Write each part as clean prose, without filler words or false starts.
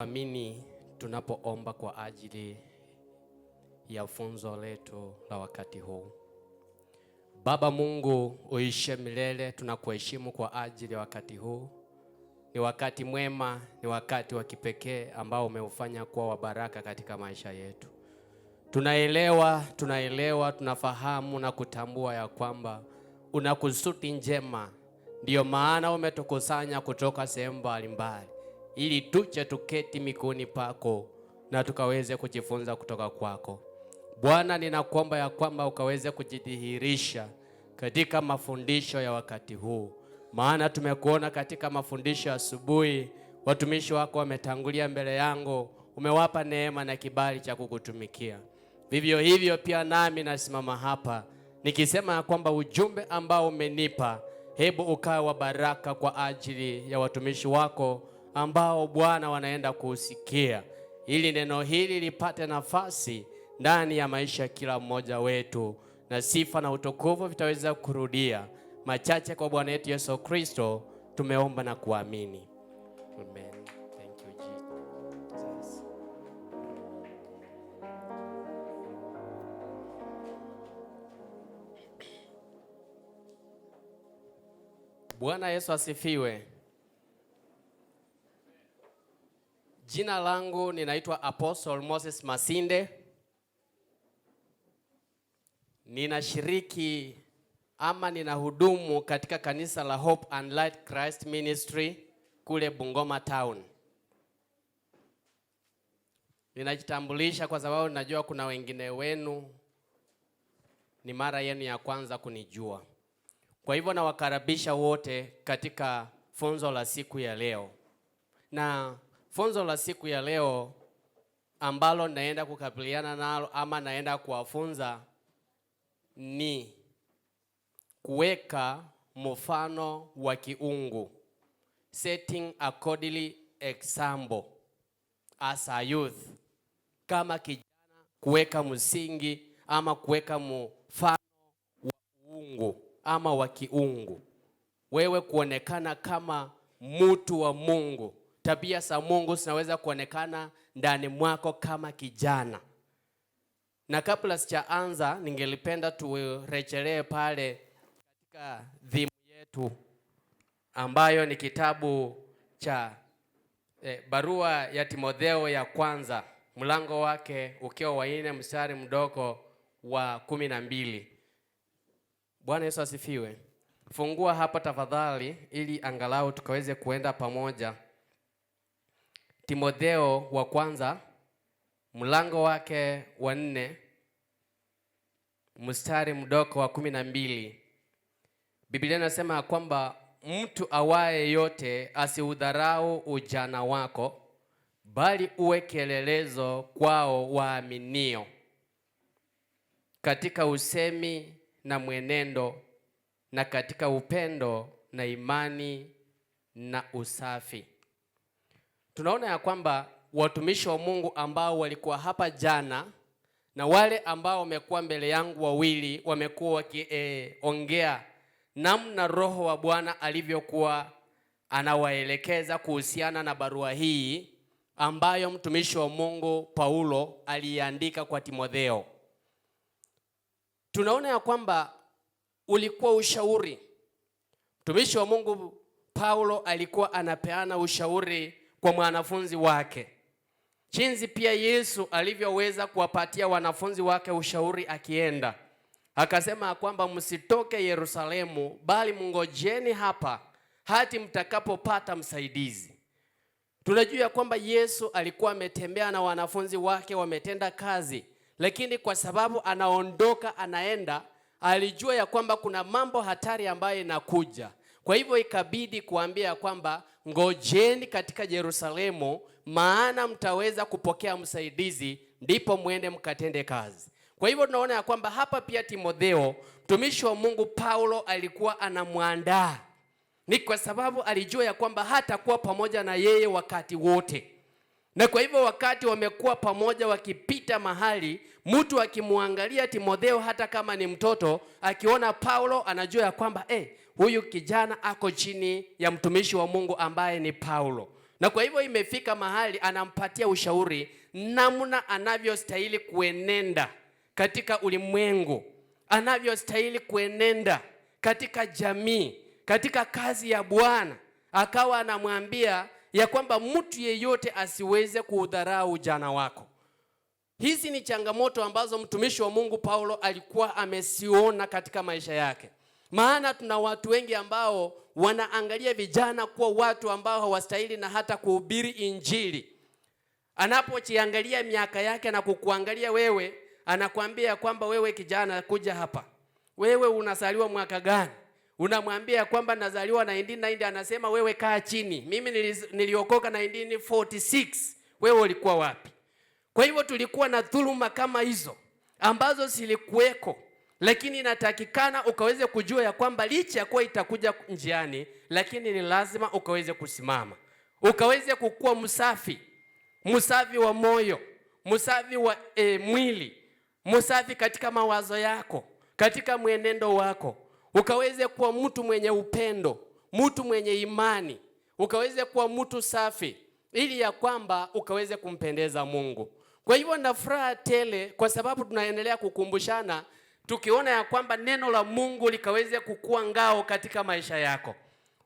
Amini tunapoomba kwa ajili ya funzo letu la wakati huu. Baba Mungu uishe milele, tunakuheshimu kwa ajili ya wakati huu. Ni wakati mwema, ni wakati wa kipekee ambao umeufanya kuwa wa baraka katika maisha yetu. Tunaelewa, tunafahamu na kutambua ya kwamba una kusudi njema. Ndiyo maana umetukusanya kutoka sehemu mbalimbali ili tuje tuketi miguuni pako na tukaweze kujifunza kutoka kwako. Bwana, ninakuomba ya kwamba ukaweze kujidhihirisha katika mafundisho ya wakati huu. Maana tumekuona katika mafundisho asubuhi, watumishi wako wametangulia mbele yangu, umewapa neema na kibali cha kukutumikia. Vivyo hivyo pia nami nasimama hapa nikisema ya kwamba ujumbe ambao umenipa, hebu ukawe wa baraka kwa ajili ya watumishi wako ambao Bwana wanaenda kusikia, ili neno hili lipate nafasi ndani ya maisha ya kila mmoja wetu, na sifa na utukufu vitaweza kurudia. Machache kwa Bwana wetu Yesu Kristo tumeomba na kuamini. Amen. Thank you Jesus. Bwana Yesu asifiwe. Jina langu ninaitwa Apostle Moses Masinde. Ninashiriki ama ninahudumu katika kanisa la Hope and Light Christ Ministry kule Bungoma Town. Ninajitambulisha kwa sababu najua kuna wengine wenu ni mara yenu ya kwanza kunijua. Kwa hivyo nawakaribisha wote katika funzo la siku ya leo. Na funzo la siku ya leo ambalo naenda kukabiliana nalo ama naenda kuwafunza ni kuweka mfano wa kiungu, setting a godly example as a youth. Kama kijana, kuweka msingi ama kuweka mfano wa uungu ama wa kiungu, wewe kuonekana kama mtu wa Mungu. Tabia za Mungu zinaweza kuonekana ndani mwako kama kijana. Na kabla sijaanza, ningelipenda turejelee pale katika dhimu yetu ambayo ni kitabu cha barua ya Timotheo ya kwanza, mlango wake ukiwa wa 4 mstari mdogo wa 12. Bwana Yesu asifiwe. Fungua hapa tafadhali ili angalau tukaweze kuenda pamoja. Timotheo wa kwanza mlango wake wa 4 mstari mdogo wa 12. Biblia inasema kwamba mtu awaye yote asiudharau ujana wako, bali uwe kielelezo kwao waaminio katika usemi na mwenendo na katika upendo na imani na usafi. Tunaona ya kwamba watumishi wa Mungu ambao walikuwa hapa jana na wale ambao wamekuwa mbele yangu wawili wamekuwa wakiongea namna Roho wa Bwana alivyokuwa anawaelekeza kuhusiana na barua hii ambayo mtumishi wa Mungu Paulo aliandika kwa Timotheo. Tunaona ya kwamba ulikuwa ushauri. Mtumishi wa Mungu Paulo alikuwa anapeana ushauri kwa mwanafunzi wake. Jinsi pia Yesu alivyoweza kuwapatia wanafunzi wake ushauri akienda. Akasema kwamba msitoke Yerusalemu, bali mngojeni hapa hadi mtakapopata msaidizi. Tunajua kwamba Yesu alikuwa ametembea na wanafunzi wake, wametenda kazi, lakini kwa sababu anaondoka anaenda, alijua ya kwamba kuna mambo hatari ambayo inakuja. Kwa hivyo ikabidi kuambia kwamba ngojeni katika Yerusalemu, maana mtaweza kupokea msaidizi, ndipo muende mkatende kazi. Kwa hivyo tunaona ya kwamba hapa pia Timotheo, mtumishi wa Mungu Paulo alikuwa anamwandaa. Ni kwa sababu alijua ya kwamba hatakuwa pamoja na yeye wakati wote. Na kwa hivyo wakati wamekuwa pamoja wakipita mahali, mtu akimwangalia Timotheo hata kama ni mtoto, akiona Paulo anajua ya kwamba huyu kijana ako chini ya mtumishi wa Mungu ambaye ni Paulo. Na kwa hivyo imefika mahali anampatia ushauri namna anavyostahili kuenenda katika ulimwengu, anavyostahili kuenenda katika jamii, katika kazi ya Bwana. Akawa anamwambia ya kwamba mtu yeyote asiweze kuudharau ujana wako. Hizi ni changamoto ambazo mtumishi wa Mungu Paulo alikuwa amesiona katika maisha yake. Maana tuna watu wengi ambao wanaangalia vijana kuwa watu ambao hawastahili na hata kuhubiri Injili. Anapojiangalia miaka yake na kukuangalia wewe, anakuambia kwamba wewe kijana, kuja hapa. Wewe unazaliwa mwaka gani? Unamwambia kwamba nazaliwa 1990, anasema wewe kaa chini. Mimi niliokoka 1946. Wewe ulikuwa wapi? Kwa hivyo tulikuwa na dhuluma kama hizo ambazo zilikuweko, lakini inatakikana ukaweze kujua ya kwamba licha ya kuwa itakuja njiani, lakini ni lazima ukaweze kusimama, ukaweze kukua msafi, msafi wa moyo, msafi wa mwili, msafi katika mawazo yako, katika mwenendo wako, ukaweze kuwa mtu mwenye upendo, mtu mwenye imani, ukaweze kuwa mtu safi, ili ya kwamba ukaweze kumpendeza Mungu. Kwa hivyo na furaha tele kwa sababu tunaendelea kukumbushana, tukiona ya kwamba neno la Mungu likaweze kukua ngao katika maisha yako.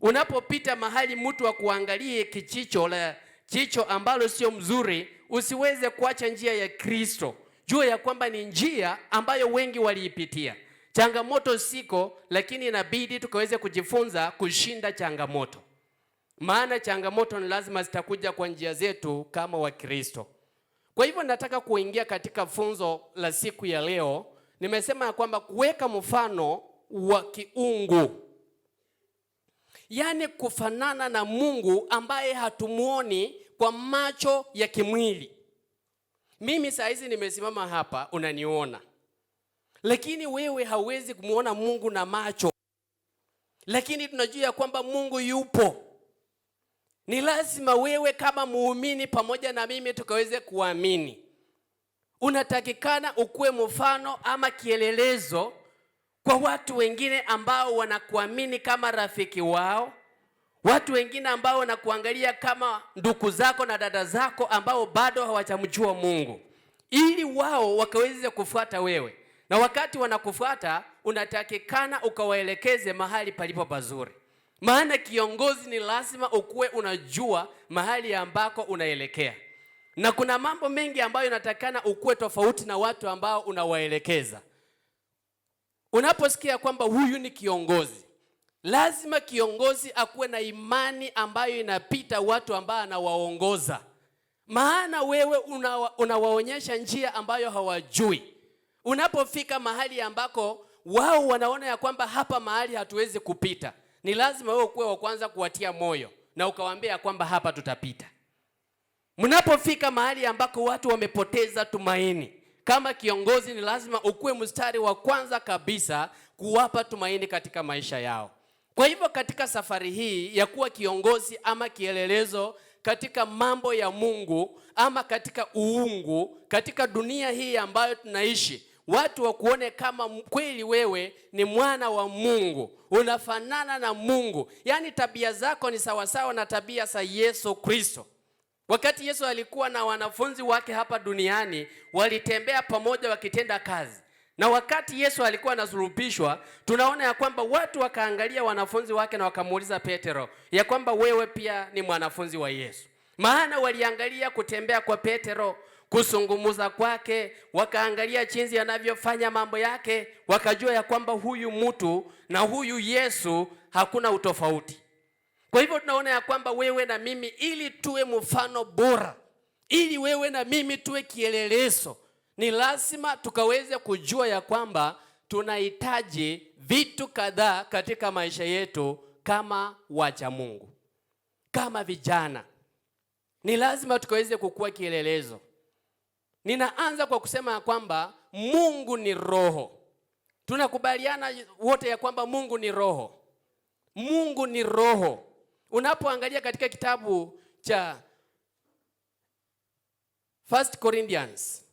Unapopita mahali mtu akuangalie jicho ambalo sio mzuri, usiweze kuacha njia ya Kristo. Jua ya kwamba ni njia ambayo wengi waliipitia. Changamoto siko, lakini inabidi tukaweze kujifunza kushinda changamoto. Maana changamoto ni lazima zitakuja kwa njia zetu kama wa Kristo. Kwa hivyo nataka kuingia katika funzo la siku ya leo. Nimesema ya kwamba kuweka mfano wa kiungu, yaani kufanana na Mungu ambaye hatumuoni kwa macho ya kimwili. Mimi saa hizi nimesimama hapa, unaniona, lakini wewe hauwezi kumuona Mungu na macho. Lakini tunajua kwamba Mungu yupo. Ni lazima wewe kama muumini pamoja na mimi tukaweze kuamini. Unatakikana ukuwe mfano ama kielelezo kwa watu wengine ambao wanakuamini kama rafiki wao, watu wengine ambao wanakuangalia kama ndugu zako na dada zako ambao bado hawajamjua Mungu, ili wao wakaweze kufuata wewe. Na wakati wanakufuata, unatakikana ukawaelekeze mahali palipo pazuri. Maana kiongozi ni lazima ukuwe unajua mahali ambako unaelekea. Na kuna mambo mengi ambayo unatakana ukuwe tofauti na watu ambao unawaelekeza. Unaposikia kwamba huyu ni kiongozi, lazima kiongozi akuwe na imani ambayo inapita watu ambao anawaongoza. Maana wewe unawaonyesha njia ambayo hawajui. Unapofika mahali ambako wao wanaona ya kwamba hapa mahali hatuwezi kupita, ni lazima wewe ukuwe wa kwanza kuwatia moyo na ukawaambia kwamba hapa tutapita. Mnapofika mahali ambako watu wamepoteza tumaini, kama kiongozi ni lazima ukuwe mstari wa kwanza kabisa kuwapa tumaini katika maisha yao. Kwa hivyo katika safari hii ya kuwa kiongozi ama kielelezo katika mambo ya Mungu ama katika uungu, katika dunia hii ambayo tunaishi, watu wakuone kama kweli wewe ni mwana wa Mungu, unafanana na Mungu. Yaani tabia zako ni sawasawa na tabia za Yesu Kristo. Wakati Yesu alikuwa na wanafunzi wake hapa duniani, walitembea pamoja wakitenda kazi. Na wakati Yesu alikuwa anasulubishwa, tunaona ya kwamba watu wakaangalia wanafunzi wake na wakamuuliza Petero ya kwamba wewe pia ni mwanafunzi wa Yesu. Maana waliangalia kutembea kwa Petero, kusungumuza kwake, wakaangalia jinsi anavyofanya mambo yake, wakajua ya kwamba huyu mtu na huyu Yesu hakuna utofauti. Kwa hivyo tunaona ya kwamba wewe na mimi, ili tuwe mfano bora, ili wewe na mimi tuwe kielelezo, ni lazima tukaweze kujua ya kwamba tunahitaji vitu kadhaa katika maisha yetu kama wacha Mungu. Kama vijana, ni lazima tukaweze kukua kielelezo. Ninaanza kwa kusema ya kwamba Mungu ni roho. Tunakubaliana wote ya kwamba Mungu ni roho. Mungu ni roho. Unapoangalia katika kitabu cha 1 Corinthians,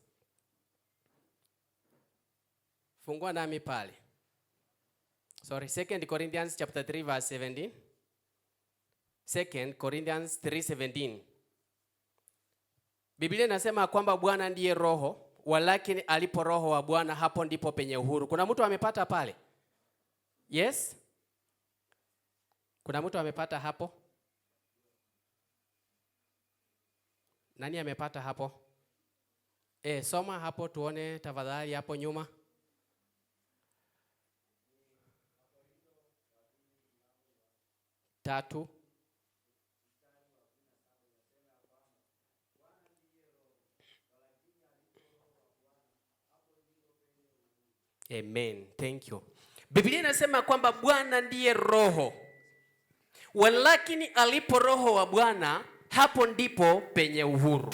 fungua nami pale. 2 Corinthians chapter 3 verse 17. 2 Corinthians 3:17. Biblia inasema kwamba Bwana ndiye roho, walakini alipo roho wa Bwana hapo ndipo penye uhuru. Kuna mtu amepata pale? Yes? Kuna mtu amepata hapo? Nani amepata hapo? Soma hapo tuone tafadhali hapo nyuma. Tatu. Amen. Thank you. Biblia inasema kwamba Bwana ndiye roho, walakini alipo roho wa Bwana hapo ndipo penye uhuru.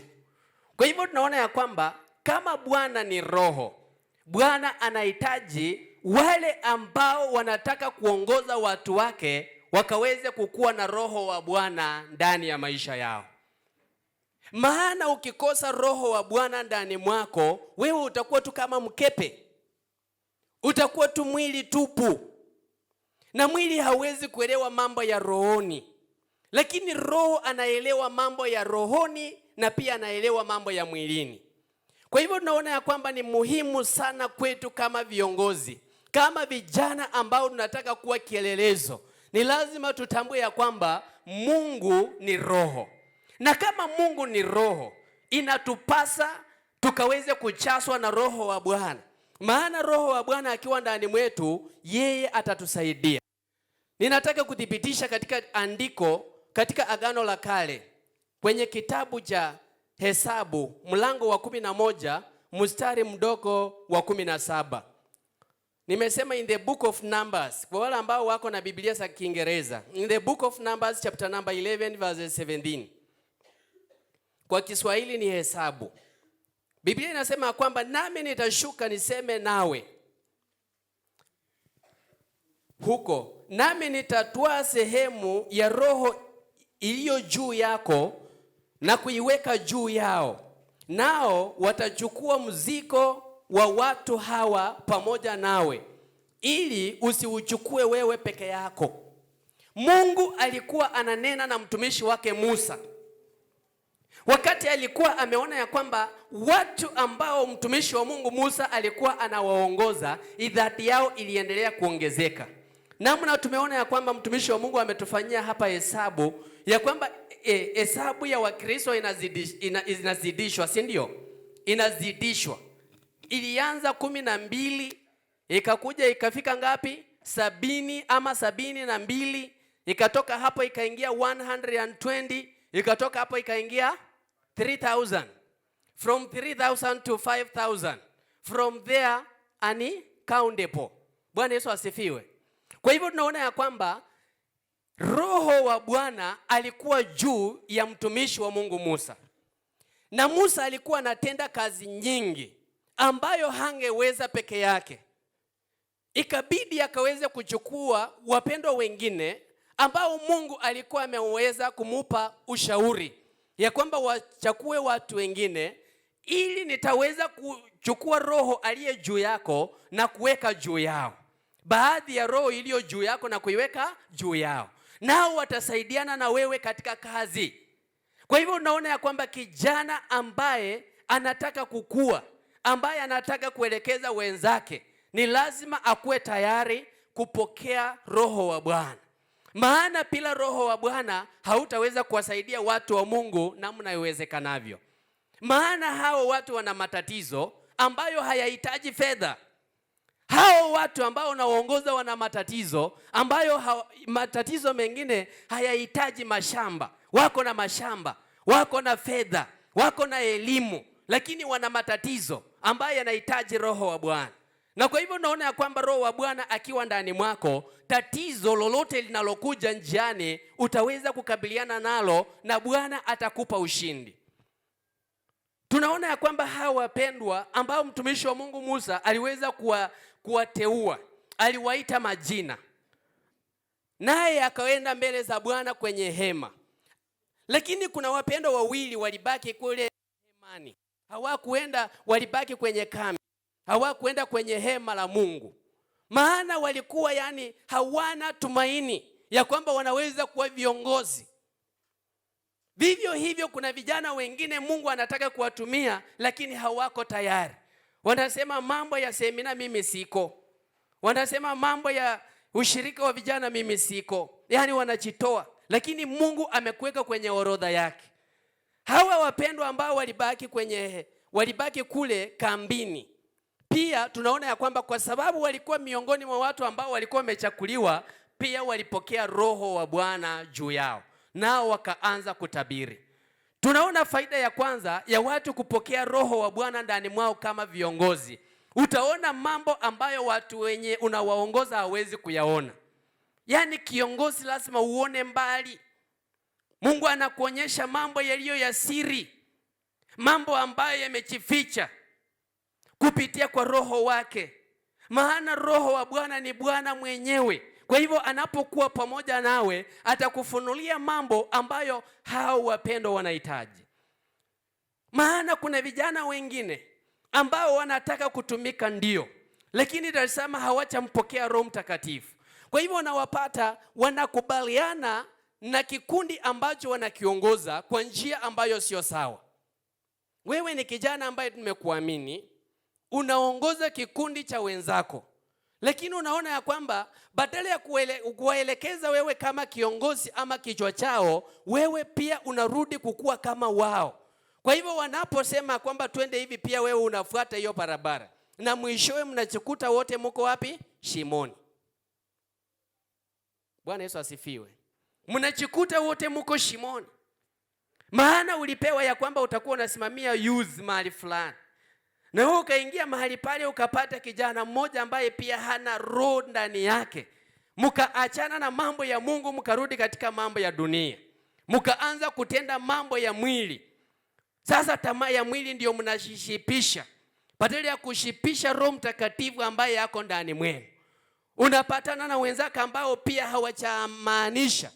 Kwa hivyo tunaona ya kwamba kama Bwana ni roho, Bwana anahitaji wale ambao wanataka kuongoza watu wake wakaweze kukua na roho wa Bwana ndani ya maisha yao. Maana ukikosa roho wa Bwana ndani mwako, wewe utakuwa tu kama mkepe. Utakuwa tu mwili tupu. Na mwili hauwezi kuelewa mambo ya rohoni. Lakini roho anaelewa mambo ya rohoni na pia anaelewa mambo ya mwilini. Kwa hivyo tunaona ya kwamba ni muhimu sana kwetu kama viongozi, kama vijana ambao tunataka kuwa kielelezo. Ni lazima tutambue ya kwamba Mungu ni roho. Na kama Mungu ni roho, inatupasa tukaweze kuchaswa na roho wa Bwana. Maana roho wa Bwana akiwa ndani mwetu, yeye atatusaidia. Ninataka kuthibitisha katika andiko, katika Agano la Kale, kwenye kitabu cha Hesabu, mlango wa 11, mstari mdogo wa 17. Nimesema in the book of Numbers, kwa wale ambao wako na Biblia za Kiingereza. In the book of Numbers chapter number 11 verse 17. Kwa Kiswahili ni Hesabu. Biblia inasema kwamba nami nitashuka niseme nawe huko, nami nitatwaa sehemu ya roho iliyo juu yako na kuiweka juu yao, nao watachukua mzigo wa watu hawa pamoja nawe, ili usiuchukue wewe peke yako. Mungu alikuwa ananena na mtumishi wake Musa. Wakati alikuwa ameona ya kwamba watu ambao mtumishi wa Mungu Musa alikuwa anawaongoza, idadi yao iliendelea kuongezeka. Namna tumeona ya kwamba mtumishi wa Mungu ametufanyia hapa hesabu ya kwamba hesabu ya Wakristo inazidishwa, si ndio? Inazidishwa. Ilianza 12, ikakuja ikafika ngapi? 70 ama 72, ikatoka hapo ikaingia 120, ikatoka hapo ikaingia 3,000. From 3,000 to 5,000. From there uncountable. Bwana Yesu asifiwe. Kwa hivyo tunaona ya kwamba roho wa Bwana alikuwa juu ya mtumishi wa Mungu Musa. Na Musa alikuwa anatenda kazi nyingi ambayo hangeweza peke yake. Ikabidi akaweze kuchukua wapendwa wengine ambao Mungu alikuwa ameweza kumupa ushauri ya kwamba wachukue watu wengine, ili nitaweza kuchukua roho aliye juu yako na kuweka juu yao. Baadhi ya roho iliyo juu yako na kuiweka juu yao, nao watasaidiana na wewe katika kazi. Kwa hivyo unaona ya kwamba kijana ambaye anataka kukua, ambaye anataka kuelekeza wenzake, ni lazima akuwe tayari kupokea roho wa Bwana. Maana bila roho wa Bwana hautaweza kuwasaidia watu wa Mungu namna iwezekanavyo. Maana hao watu wana matatizo ambayo hayahitaji fedha. Hao watu ambao unaongoza wana matatizo ambayo matatizo mengine hayahitaji mashamba. Wako na mashamba, wako na fedha, wako na elimu, lakini wana matatizo ambayo yanahitaji roho wa Bwana. Na kwa hivyo unaona ya kwamba roho wa Bwana akiwa ndani mwako, tatizo lolote linalokuja njiani utaweza kukabiliana nalo na Bwana atakupa ushindi. Tunaona ya kwamba hawa wapendwa ambao mtumishi wa Mungu Musa aliweza kuwateua, aliwaita majina, naye akaenda mbele za Bwana kwenye hema. Lakini kuna wapendwa wawili walibaki kule hemani. Hawakuenda, walibaki kwenye kambi. Hawakuenda kwenye hema la Mungu. Maana walikuwa hawana tumaini ya kwamba wanaweza kuwa viongozi. Vivyo hivyo kuna vijana wengine Mungu anataka kuwatumia lakini hawako tayari. Wanasema mambo ya semina mimi siko. Wanasema mambo ya ushirika wa vijana mimi siko. Yaani wanajitoa, lakini Mungu amekuweka kwenye orodha yake. Hawa wapendwa ambao walibaki kule kambini, pia tunaona ya kwamba kwa sababu walikuwa miongoni mwa watu ambao walikuwa wamechakuliwa, pia walipokea Roho wa Bwana juu yao, nao wakaanza kutabiri. Tunaona faida ya kwanza ya watu kupokea Roho wa Bwana ndani mwao kama viongozi. Utaona mambo ambayo watu wenye unawaongoza hawezi kuyaona. Yaani kiongozi lazima uone mbali. Mungu anakuonyesha mambo yaliyo ya siri, mambo ambayo yamejificha kupitia kwa Roho wake. Maana Roho wa Bwana ni Bwana mwenyewe. Kwa hivyo anapokuwa pamoja nawe atakufunulia mambo ambayo hao wapendo wanahitaji. Maana kuna vijana wengine ambao wanataka kutumika ndio, lakini Dar es Salaam hawajampokea Roho Mtakatifu. Kwa hivyo wanawapata wanakubaliana na kikundi ambacho wanakiongoza kwa njia ambayo sio sawa. Wewe ni kijana ambaye tumekuamini, unaongoza kikundi cha wenzako, lakini unaona ya kwamba badala ya kuwaelekeza wewe kama kiongozi ama kichwa chao, wewe pia unarudi kukua kama wao. Kwa hivyo wanaposema kwamba twende hivi, pia wewe unafuata hiyo barabara, na mwishowe mnachikuta wote mko wapi? Shimoni. Bwana Yesu asifiwe. Mnachikuta wote mko shimoni. Maana ulipewa ya kwamba utakuwa unasimamia youth mahali fulani, na wewe ukaingia mahali pale ukapata kijana mmoja ambaye pia hana roho ndani yake. Mkaachana na mambo ya Mungu, mkarudi katika mambo ya dunia, mkaanza kutenda mambo ya mwili. Sasa tamaa ya mwili ndio mnashipisha, badala ya kushipisha Roho Mtakatifu ambaye yako ndani mwenu. Unapatana na wenzako ambao pia hawachamaanisha,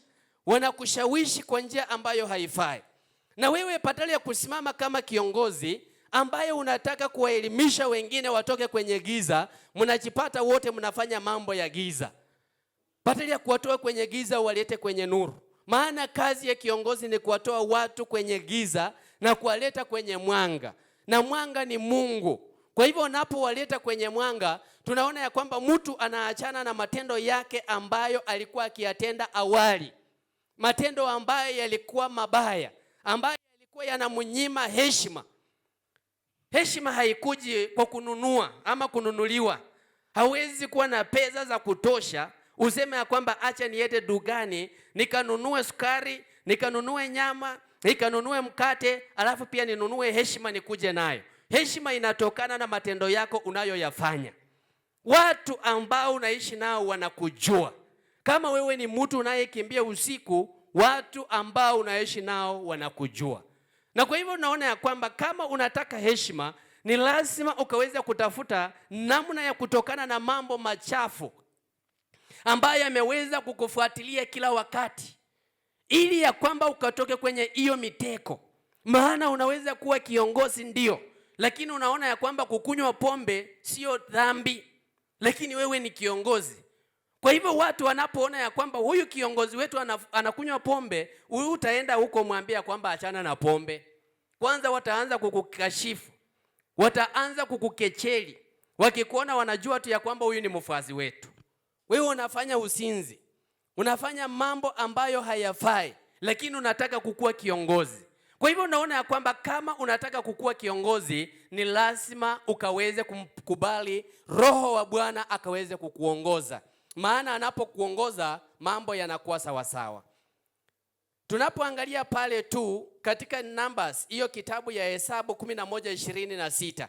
wanakushawishi kwa njia ambayo haifai. Na wewe badala ya kusimama kama kiongozi ambaye unataka kuwaelimisha wengine watoke kwenye giza, mnajipata wote mnafanya mambo ya giza. Badala ya kuwatoa kwenye giza walete kwenye nuru. Maana kazi ya kiongozi ni kuwatoa watu kwenye giza na kuwaleta kwenye mwanga. Na mwanga ni Mungu. Kwa hivyo unapowaleta kwenye mwanga, tunaona ya kwamba mtu anaachana na matendo yake ambayo alikuwa akiyatenda awali. Matendo ambayo yalikuwa mabaya, ambayo yalikuwa yanamnyima heshima. Heshima haikuji kwa kununua ama kununuliwa. Hawezi kuwa na pesa za kutosha useme ya kwamba acha niende dukani nikanunue sukari, nikanunue nyama, nikanunue mkate, alafu pia ninunue heshima nikuje nayo. Heshima inatokana na matendo yako unayoyafanya. Watu ambao unaishi nao wanakujua. Kama wewe ni mtu unayekimbia usiku, watu ambao unaishi nao wanakujua. Na kwa hivyo unaona ya kwamba kama unataka heshima, ni lazima ukaweza kutafuta namna ya kutokana na mambo machafu ambayo yameweza kukufuatilia kila wakati, ili ya kwamba ukatoke kwenye hiyo miteko. Maana unaweza kuwa kiongozi ndio, lakini unaona ya kwamba kukunywa pombe sio dhambi, lakini wewe ni kiongozi. Kwa hivyo watu wanapoona ya kwamba huyu kiongozi wetu anakunywa pombe, huyu utaenda huko mwambia kwamba achana na pombe. Kwanza wataanza kukukashifu, wataanza kukukecheli. Wakikuona wanajua tu ya kwamba huyu ni mfuasi wetu. Wewe unafanya usinzi, unafanya mambo ambayo hayafai, lakini unataka kukua kiongozi. Kwa hivyo unaona ya kwamba kama unataka kukua kiongozi, ni lazima ukaweze kumkubali Roho wa Bwana akaweze kukuongoza. Maana anapokuongoza mambo yanakuwa sawa sawa. Tunapoangalia pale tu katika Numbers, hiyo kitabu ya Hesabu 11:26,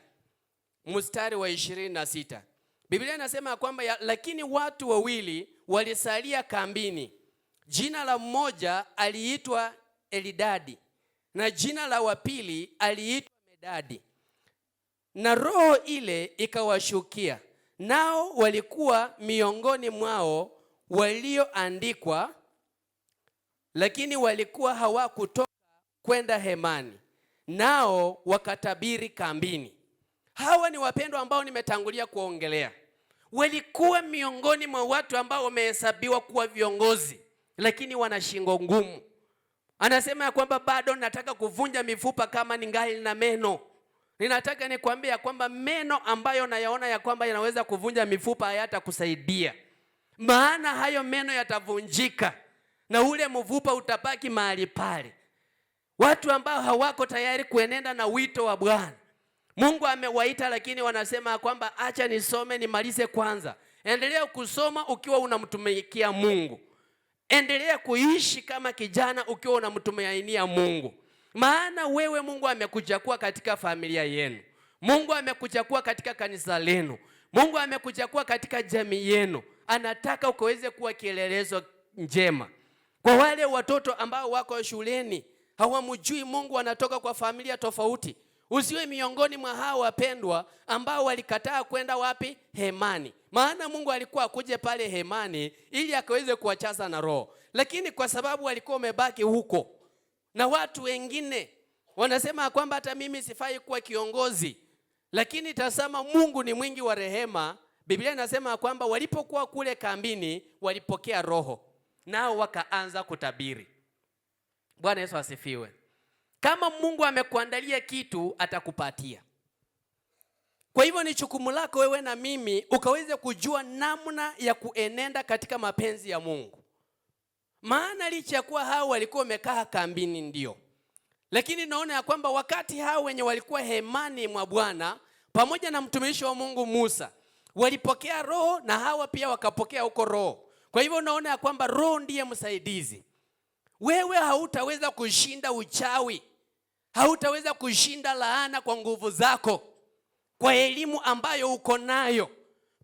mstari wa 26. Biblia inasema kwamba lakini watu wawili walisalia kambini. Jina la mmoja aliitwa Elidadi na jina la wapili aliitwa Medadi. Na roho ile ikawashukia, nao walikuwa miongoni mwao walioandikwa, lakini walikuwa hawakutoka kwenda hemani, nao wakatabiri kambini. Hawa ni wapendwa ambao nimetangulia kuongelea. Walikuwa miongoni mwa watu ambao wamehesabiwa kuwa viongozi, lakini wana shingo ngumu. Anasema ya kwamba bado nataka kuvunja mifupa kama ningali na meno. Ninataka nikwambie ya kwamba meno ambayo nayaona ya kwamba yanaweza kuvunja mifupa hayatakusaidia. Maana hayo meno yatavunjika na ule mvupa utabaki mahali pale. Watu ambao hawako tayari kuenenda na wito wa Bwana. Mungu amewaita lakini wanasema kwamba acha nisome nimalize kwanza. Endelea kusoma ukiwa unamtumikia Mungu. Endelea kuishi kama kijana ukiwa unamtumainia Mungu. Maana wewe Mungu amekuchagua katika familia yenu. Mungu amekuchagua katika kanisa lenu. Mungu amekuchagua katika jamii yenu. Anataka ukaweze kuwa kielelezo njema. Kwa wale watoto ambao wako shuleni, hawamjui Mungu, wanatoka kwa familia tofauti. Usiwe miongoni mwa hao wapendwa ambao walikataa kwenda wapi? Hemani. Maana Mungu alikuwa akuje pale hemani ili akaweze kuwachaza na roho. Lakini kwa sababu walikuwa wamebaki huko na watu wengine wanasema kwamba hata mimi sifai kuwa kiongozi. Lakini tazama, Mungu ni mwingi wa rehema. Biblia inasema kwamba walipokuwa kule kambini walipokea roho nao wakaanza kutabiri. Bwana Yesu asifiwe. Kama Mungu amekuandalia kitu atakupatia. Kwa hivyo ni jukumu lako wewe na mimi ukaweze kujua namna ya kuenenda katika mapenzi ya Mungu. Maana licha ya kuwa hao walikuwa wamekaa kambini ndio, lakini naona ya kwamba wakati hao wenye walikuwa hemani mwa Bwana pamoja na mtumishi wa Mungu Musa walipokea roho na hawa pia wakapokea huko roho. Kwa hivyo naona ya kwamba roho ndiye msaidizi. Wewe hautaweza kushinda uchawi. Hautaweza kushinda laana kwa nguvu zako, kwa elimu ambayo uko nayo,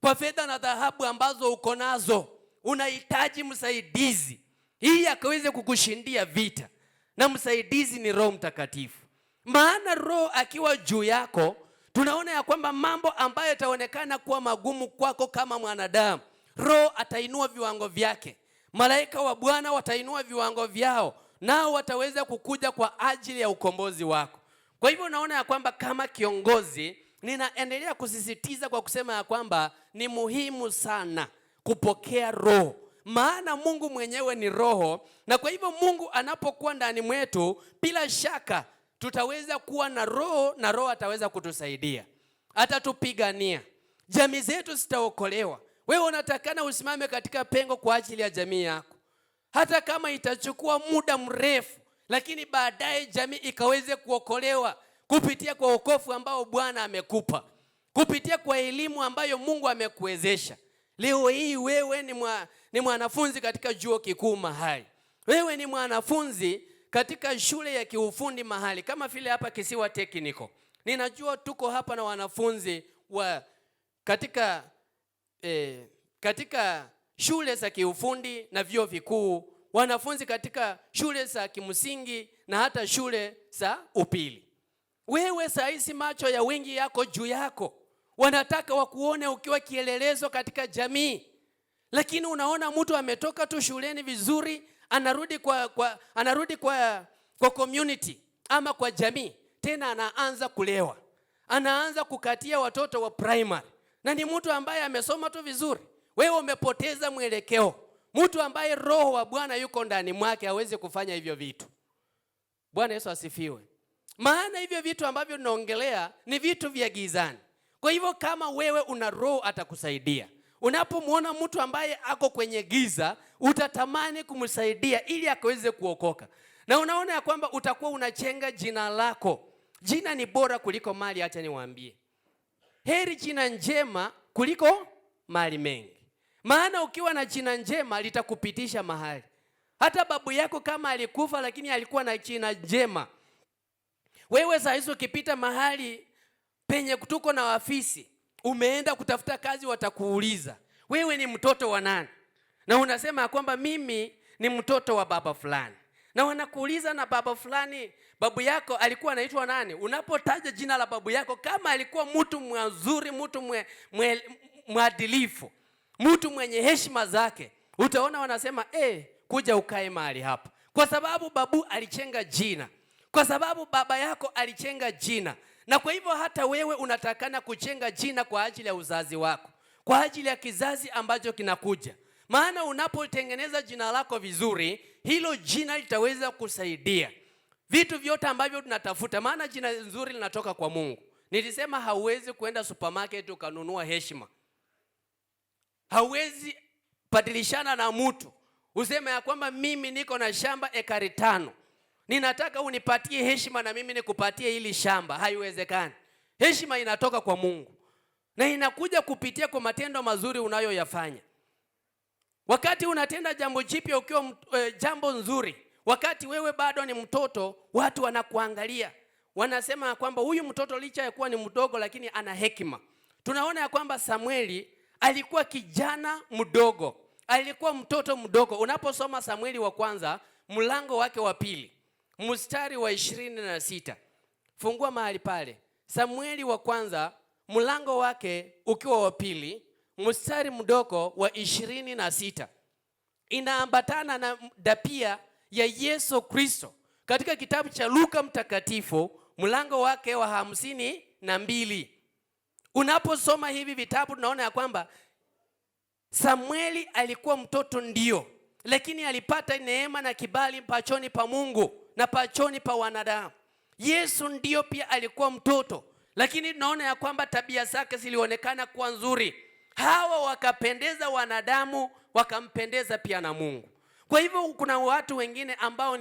kwa fedha na dhahabu ambazo uko nazo. Unahitaji msaidizi ili akaweze kukushindia vita, na msaidizi ni Roho Mtakatifu. Maana Roho akiwa juu yako, tunaona ya kwamba mambo ambayo yataonekana kuwa magumu kwako kama mwanadamu, Roho atainua viwango vyake. Malaika wa Bwana watainua viwango vyao, nao wataweza kukuja kwa ajili ya ukombozi wako. Kwa hivyo naona ya kwamba kama kiongozi ninaendelea kusisitiza kwa kusema ya kwamba ni muhimu sana kupokea roho. Maana Mungu mwenyewe ni roho, na kwa hivyo Mungu anapokuwa ndani mwetu, bila shaka tutaweza kuwa na roho, na roho ataweza kutusaidia. Atatupigania. Jamii zetu zitaokolewa. Wewe unatakana usimame katika pengo kwa ajili ya jamii yako. Hata kama itachukua muda mrefu, lakini baadaye jamii ikaweze kuokolewa kupitia kwa wokovu ambao Bwana amekupa, kupitia kwa elimu ambayo Mungu amekuwezesha. Leo hii wewe ni mwanafunzi katika chuo kikuu mahali. Wewe ni mwanafunzi katika shule ya kiufundi mahali, kama vile hapa Kisiwa Technical. Ninajua tuko hapa na wanafunzi wa katika shule za kiufundi na vyuo vikuu, wanafunzi katika shule za kimsingi na hata shule za upili. Wewe saisi macho ya wengi yako juu yako. Wanataka wakuone ukiwa kielelezo katika jamii. Lakini unaona mtu ametoka tu shuleni vizuri, anarudi kwa community ama kwa jamii, tena anaanza kulewa. Anaanza kukatia watoto wa primary. Na ni mtu ambaye amesoma tu vizuri. Wewe umepoteza mwelekeo. Mtu ambaye roho wa Bwana yuko ndani mwake hawezi kufanya hivyo vitu. Bwana Yesu asifiwe. Maana hivyo vitu ambavyo tunaongelea ni vitu vya gizani. Kwa hivyo kama wewe una roho atakusaidia. Unapomwona mtu ambaye ako kwenye giza, utatamani kumsaidia ili akaweze kuokoka. Na unaona ya kwamba utakuwa unachenga jina lako. Jina ni bora kuliko mali, acha niwaambie. Heri jina njema kuliko mali mengi. Maana ukiwa na jina njema litakupitisha mahali. Hata babu yako kama alikufa lakini alikuwa na jina njema, wewe saa hizo ukipita mahali penye kutuko na afisi, umeenda kutafuta kazi, watakuuliza wewe ni mtoto wa nani, na unasema kwamba mimi ni mtoto wa baba fulani, na wanakuuliza na baba fulani, babu yako alikuwa anaitwa nani? Unapotaja jina la babu yako, kama alikuwa mtu mzuri, mtu mwadilifu, mtu mwenye heshima zake, utaona wanasema kuja ukae mahali hapa, kwa sababu babu alichenga jina, kwa sababu baba yako alichenga jina. Na kwa hivyo hata wewe unatakana kuchenga jina kwa ajili ya uzazi wako, kwa ajili ya kizazi ambacho kinakuja. Maana unapotengeneza jina lako vizuri, hilo jina litaweza kusaidia vitu vyote ambavyo tunatafuta, maana jina nzuri linatoka kwa Mungu. Nilisema hauwezi kwenda supermarket ukanunua heshima. Hauwezi badilishana na mtu useme ya kwamba mimi niko na shamba ekari 5, ninataka unipatie heshima na mimi nikupatie hili shamba. Haiwezekani. Heshima inatoka kwa Mungu na inakuja kupitia kwa matendo mazuri unayoyafanya. Wakati unatenda jambo jipya ukiwa jambo nzuri, wakati wewe bado ni mtoto, watu wanakuangalia, wanasema kwamba huyu mtoto licha ya kuwa ni mdogo lakini ana hekima. Tunaona ya kwamba Samueli alikuwa kijana mdogo, alikuwa mtoto mdogo. Unaposoma Samueli wa kwanza mlango wake wa 2 mstari wa 26, fungua mahali pale. Samueli wa kwanza mlango wake ukiwa wa 2 mstari mdogo wa 26, inaambatana na dapia ya Yesu Kristo katika kitabu cha Luka mtakatifu mlango wake wa 52. Unaposoma hivi vitabu tunaona ya kwamba Samueli alikuwa mtoto ndio, lakini alipata neema na kibali pachoni pa Mungu na pachoni pa wanadamu. Yesu ndio pia alikuwa mtoto, lakini tunaona ya kwamba tabia zake zilionekana kuwa nzuri. Hawa wakapendeza wanadamu, wakampendeza pia na Mungu. Kwa hivyo kuna watu wengine ambao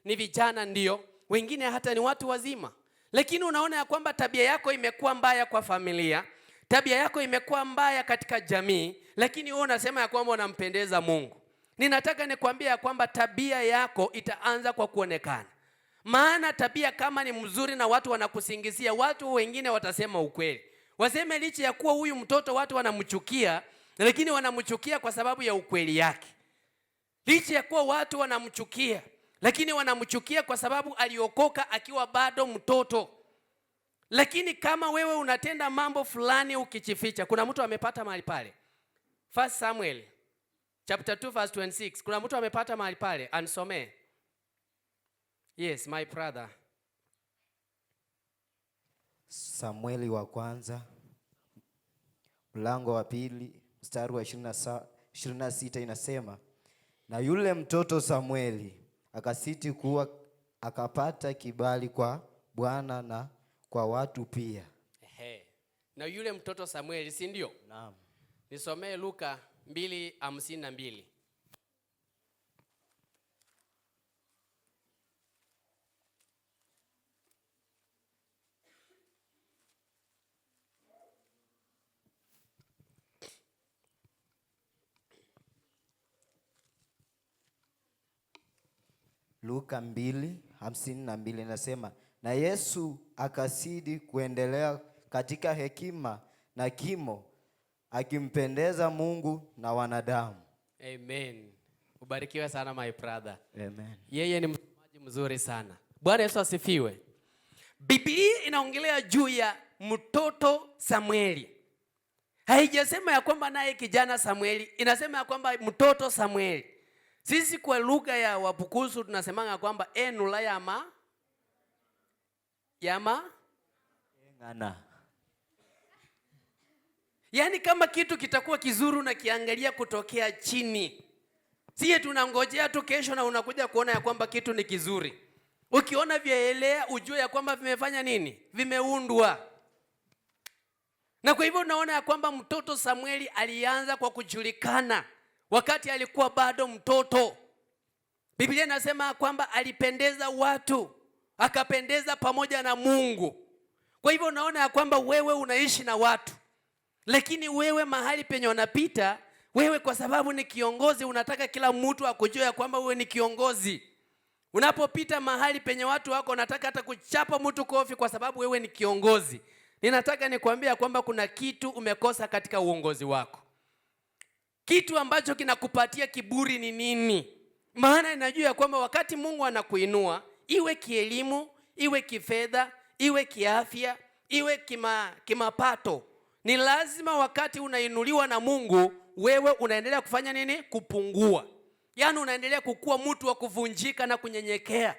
ni vijana ndio, wengine hata ni watu wazima, lakini unaona ya kwamba tabia yako imekuwa mbaya kwa familia, tabia yako imekuwa mbaya katika jamii, lakini wewe unasema ya kwamba unampendeza Mungu. Ninataka nikwambie ya kwamba tabia yako itaanza kwa kuonekana. Maana tabia kama ni mzuri na watu wanakusingizia, watu wengine watasema ukweli. Waseme licha ya kuwa huyu mtoto watu wanamchukia, lakini wanamchukia kwa sababu ya ukweli yake. Licha ya kuwa watu wanamchukia, lakini wanamchukia kwa sababu aliokoka akiwa bado mtoto. Lakini kama wewe unatenda mambo fulani ukichificha, kuna mtu amepata mahali pale. 1 Samuel chapter 2 verse 26. Kuna mtu amepata mahali pale, ansomee. Yes, my brother. Samueli wa kwanza mlango wa 2 mstari wa 26 inasema, na yule mtoto Samueli akasiti kuwa akapata kibali kwa Bwana na kwa watu pia. Na yule mtoto Samueli, si ndio? Naam. Nisomee Luka 2:52. Luka 2:52 inasema, na Yesu akazidi kuendelea katika hekima na kimo, akimpendeza Mungu na wanadamu. Amen. Ubarikiwe sana my brother. Amen. Yeye ni msomaji mzuri sana. Bwana Yesu asifiwe. Biblia inaongelea juu ya mtoto Samueli. Haijasema ya kwamba naye kijana Samueli, inasema ya kwamba mtoto Samueli. Sisi kwa lugha ya Wabukusu tunasemanga kwamba enula yama ngana. Yaani kama kitu kitakuwa kizuri na kiangalia kutokea chini. Siye tunangojea tu kesho na unakuja kuona ya kwamba kitu ni kizuri. Ukiona vyaelea ujue ya kwamba vimefanya nini? Vimeundwa. Na kwa hivyo unaona ya kwamba mtoto Samueli alianza kwa kujulikana wakati alikuwa bado mtoto. Biblia inasema kwamba alipendeza watu, akapendeza pamoja na Mungu. Kwa hivyo unaona ya kwamba wewe unaishi na watu, lakini wewe mahali penye unapita, wewe kwa sababu ni kiongozi unataka kila mtu akujue ya kwamba wewe ni kiongozi. Unapopita mahali penye watu wako unataka hata kuchapa mtu kofi kwa sababu wewe ni kiongozi. Ninataka nikwambie kwamba kuna kitu umekosa katika uongozi wako. Kitu ambacho kinakupatia kiburi ni nini? Maana ninajua ya kwamba wakati Mungu anakuinua, iwe kielimu, iwe kifedha, iwe kiafya, iwe kimapato, ni lazima wakati unainuliwa na Mungu, wewe unaendelea kufanya nini? Kupungua. Yaani unaendelea kukua mtu wa kuvunjika na kunyenyekea.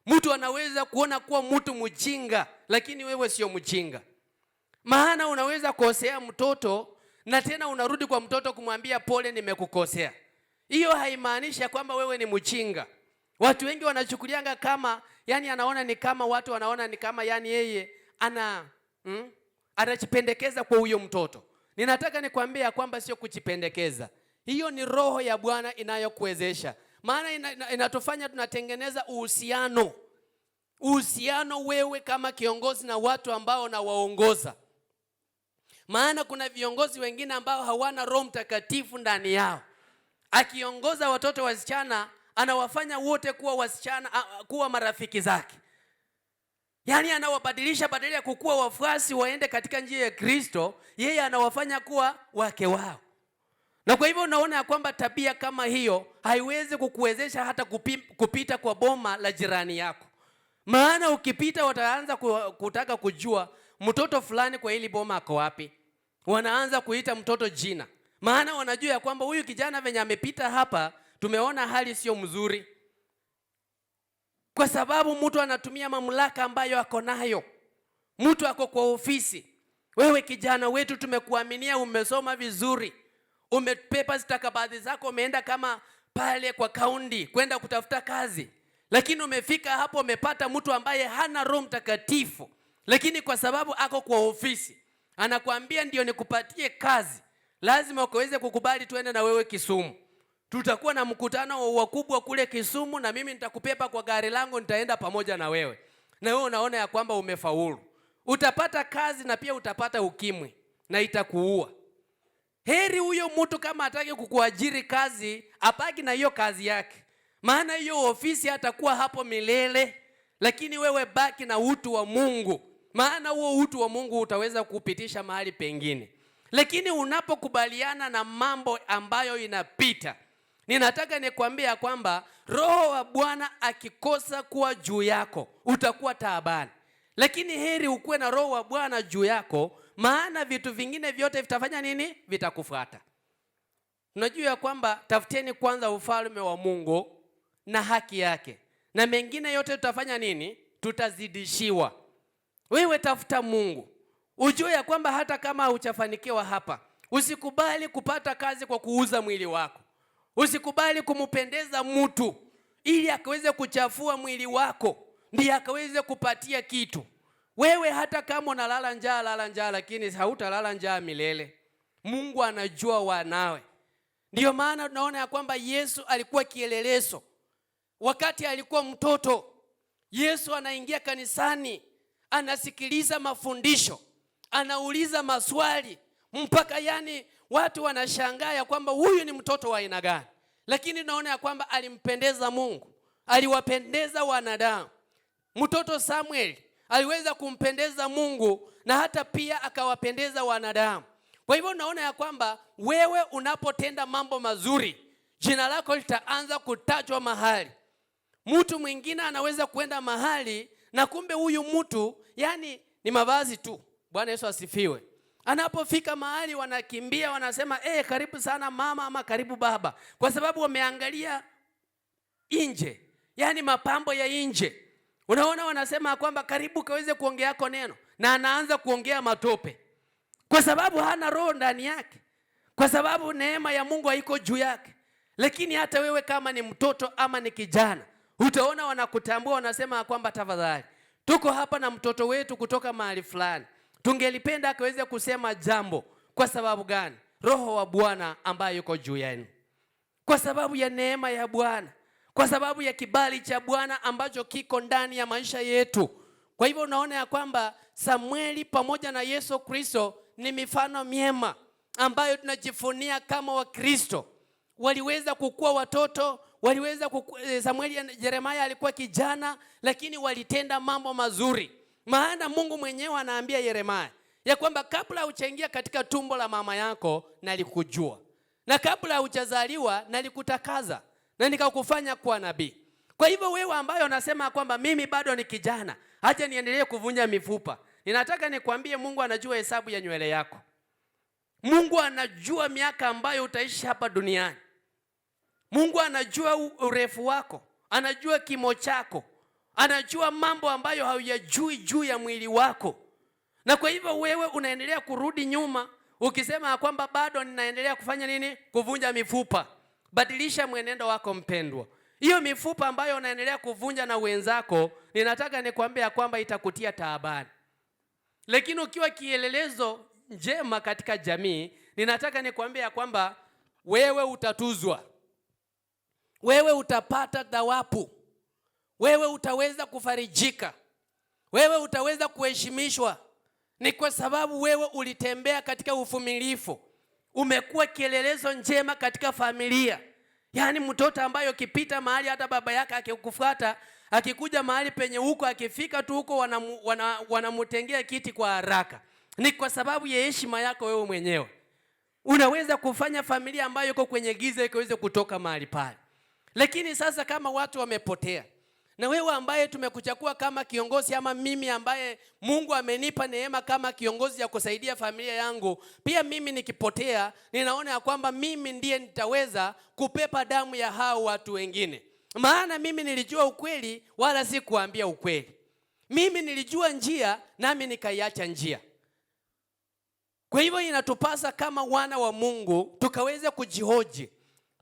Mtu anaweza kuona kuwa mtu mjinga, lakini wewe sio mjinga. Maana unaweza kukosea mtoto na tena unarudi kwa mtoto kumwambia pole nimekukosea. Hiyo haimaanishi kwamba wewe ni mchinga. Watu wengi wanachukulianga kama, yani anaona ni kama, watu wanaona ni kama yani yeye anajipendekeza kwa huyo mtoto. Ninataka nikwambie kwamba sio kujipendekeza. Hiyo ni roho ya Bwana inayokuwezesha. Maana inatufanya tunatengeneza uhusiano wewe kama kiongozi na watu ambao unawaongoza. Maana kuna viongozi wengine ambao hawana Roho Mtakatifu ndani yao. Akiongoza watoto wasichana, anawafanya wote kuwa wasichana, kuwa marafiki zake. Yaani anawabadilisha, badala ya kukuwa wafuasi waende katika njia ya Kristo, yeye anawafanya kuwa wake wao. Na kwa hivyo unaona ya kwamba tabia kama hiyo haiwezi kukuwezesha hata kupita kwa boma la jirani yako. Maana ukipita wataanza kutaka kujua mtoto fulani kwa hili boma ako wapi. Wanaanza kuita mtoto jina. Maana wanajua ya kwamba huyu kijana venye amepita hapa, tumeona hali sio mzuri. Kwa sababu mtu anatumia mamlaka ambayo ako nayo. Mtu ako kwa ofisi. Wewe kijana wetu tumekuaminia, umesoma vizuri. Umepepa stakabadhi zako, umeenda kama pale kwa kaunti kwenda kutafuta kazi. Lakini umefika hapo umepata mtu ambaye hana Roho Mtakatifu. Lakini kwa sababu ako kwa ofisi, anakuambia ndio nikupatie kazi, lazima ukaweze kukubali tuende na wewe Kisumu. Tutakuwa na mkutano wakubwa kule Kisumu na mimi nitakupepa kwa gari langu, nitaenda pamoja na wewe. Na wewe unaona ya kwamba umefaulu. Utapata kazi na pia utapata ukimwi na itakuua. Heri huyo mtu kama hataki kukuajiri kazi, abaki na hiyo kazi yake. Maana hiyo ofisi atakuwa hapo milele, lakini wewe baki na utu wa Mungu. Maana huo utu wa Mungu utaweza kupitisha mahali pengine. Lakini unapokubaliana na mambo ambayo inapita, ninataka nikwambia kwamba Roho wa Bwana akikosa kuwa juu yako, utakuwa taabani. Lakini heri ukuwe na Roho wa Bwana juu yako, maana vitu vingine vyote vitafanya nini? Vitakufuata. Unajua ya kwamba tafuteni kwanza ufalme wa Mungu na haki yake, na mengine yote tutafanya nini? Tutazidishiwa. Wewe tafuta Mungu. Ujue ya kwamba hata kama hujafanikiwa hapa, usikubali kupata kazi kwa kuuza mwili wako. Usikubali kumpendeza mtu ili akaweze kuchafua mwili wako, ndiye akaweze kupatia kitu. Wewe hata kama unalala njaa, lala njaa, lakini hautalala njaa milele. Mungu anajua wanawe. Ndiyo maana tunaona ya kwamba Yesu alikuwa kielelezo. Wakati alikuwa mtoto, Yesu anaingia kanisani, anasikiliza mafundisho, anauliza maswali, mpaka yani watu wanashangaa ya kwamba huyu ni mtoto wa aina gani. Lakini naona ya kwamba alimpendeza Mungu, aliwapendeza wanadamu. Mtoto Samuel aliweza kumpendeza Mungu na hata pia akawapendeza wanadamu. Kwa hivyo naona ya kwamba wewe unapotenda mambo mazuri, jina lako litaanza kutajwa mahali. Mtu mwingine anaweza kwenda mahali na kumbe huyu mtu yani ni mavazi tu. Bwana Yesu asifiwe. Anapofika mahali wanakimbia, wanasema karibu sana mama ama karibu baba, kwa sababu wameangalia nje, yani mapambo ya nje. Unaona wanasema kwamba karibu kaweze kuongea yako neno, na anaanza kuongea matope kwa sababu hana roho ndani yake, kwa sababu neema ya Mungu haiko juu yake. Lakini hata wewe kama ni mtoto ama ni kijana, utaona wanakutambua, wanasema kwamba tafadhali, tuko hapa na mtoto wetu kutoka mahali fulani, tungelipenda akaweze kusema jambo. Kwa sababu gani? Roho wa Bwana ambaye yuko juu yenu, kwa sababu ya neema ya Bwana, kwa sababu ya kibali cha Bwana ambacho kiko ndani ya maisha yetu. Kwa hivyo unaona ya kwamba Samueli pamoja na Yesu Kristo ni mifano miema ambayo tunajifunia kama Wakristo. Waliweza kukua watoto, Samueli na Yeremia alikuwa kijana, lakini walitenda mambo mazuri. Maana Mungu mwenyewe anaambia Yeremia ya kwamba kabla hujaingia katika tumbo la mama yako nalikujua, na kabla hujazaliwa nalikutakaza na nikakufanya kuwa nabii. Kwa hivyo wewe ambaye unasema kwamba mimi bado ni kijana, acha niendelee kuvunja mifupa, ninataka nikwambie Mungu anajua hesabu ya nywele yako. Mungu anajua miaka ambayo utaishi hapa duniani. Mungu anajua urefu wako, anajua kimo chako, anajua mambo ambayo hauyajui juu ya mwili wako. Na kwa hivyo wewe unaendelea kurudi nyuma ukisema kwamba bado ninaendelea kufanya nini? Kuvunja mifupa. Badilisha mwenendo wako mpendwa. Hiyo mifupa ambayo unaendelea kuvunja na wenzako, ninataka nikwambie kwamba itakutia taabani. Lakini ukiwa kielelezo njema katika jamii, ninataka nikwambie kwamba wewe utatuzwa. Wewe utapata thawabu. Wewe utaweza kufarijika. Wewe utaweza kuheshimishwa. Ni kwa sababu wewe ulitembea katika uvumilivu. Umekuwa kielelezo njema katika familia. Yaani mtoto ambaye ukipita mahali hata baba yake akikufuata, akikuja mahali penye huko, akifika tu huko wanamutengea kiti kwa haraka. Ni kwa sababu ya heshima yako wewe mwenyewe. Unaweza kufanya familia ambayo iko kwenye giza ikaweze kutoka mahali pale. Lakini sasa kama watu wamepotea, na wewe ambaye tumekuchagua kama kiongozi, ama mimi ambaye Mungu amenipa neema kama kiongozi ya kusaidia familia yangu, pia mimi nikipotea, ninaona ya kwamba mimi ndiye nitaweza kupepa damu ya hao watu wengine. Maana mimi nilijua ukweli wala si kuambia ukweli. Mimi nilijua njia nami nikaiacha njia. Kwa hivyo inatupasa kama wana wa Mungu tukaweze kujihoji,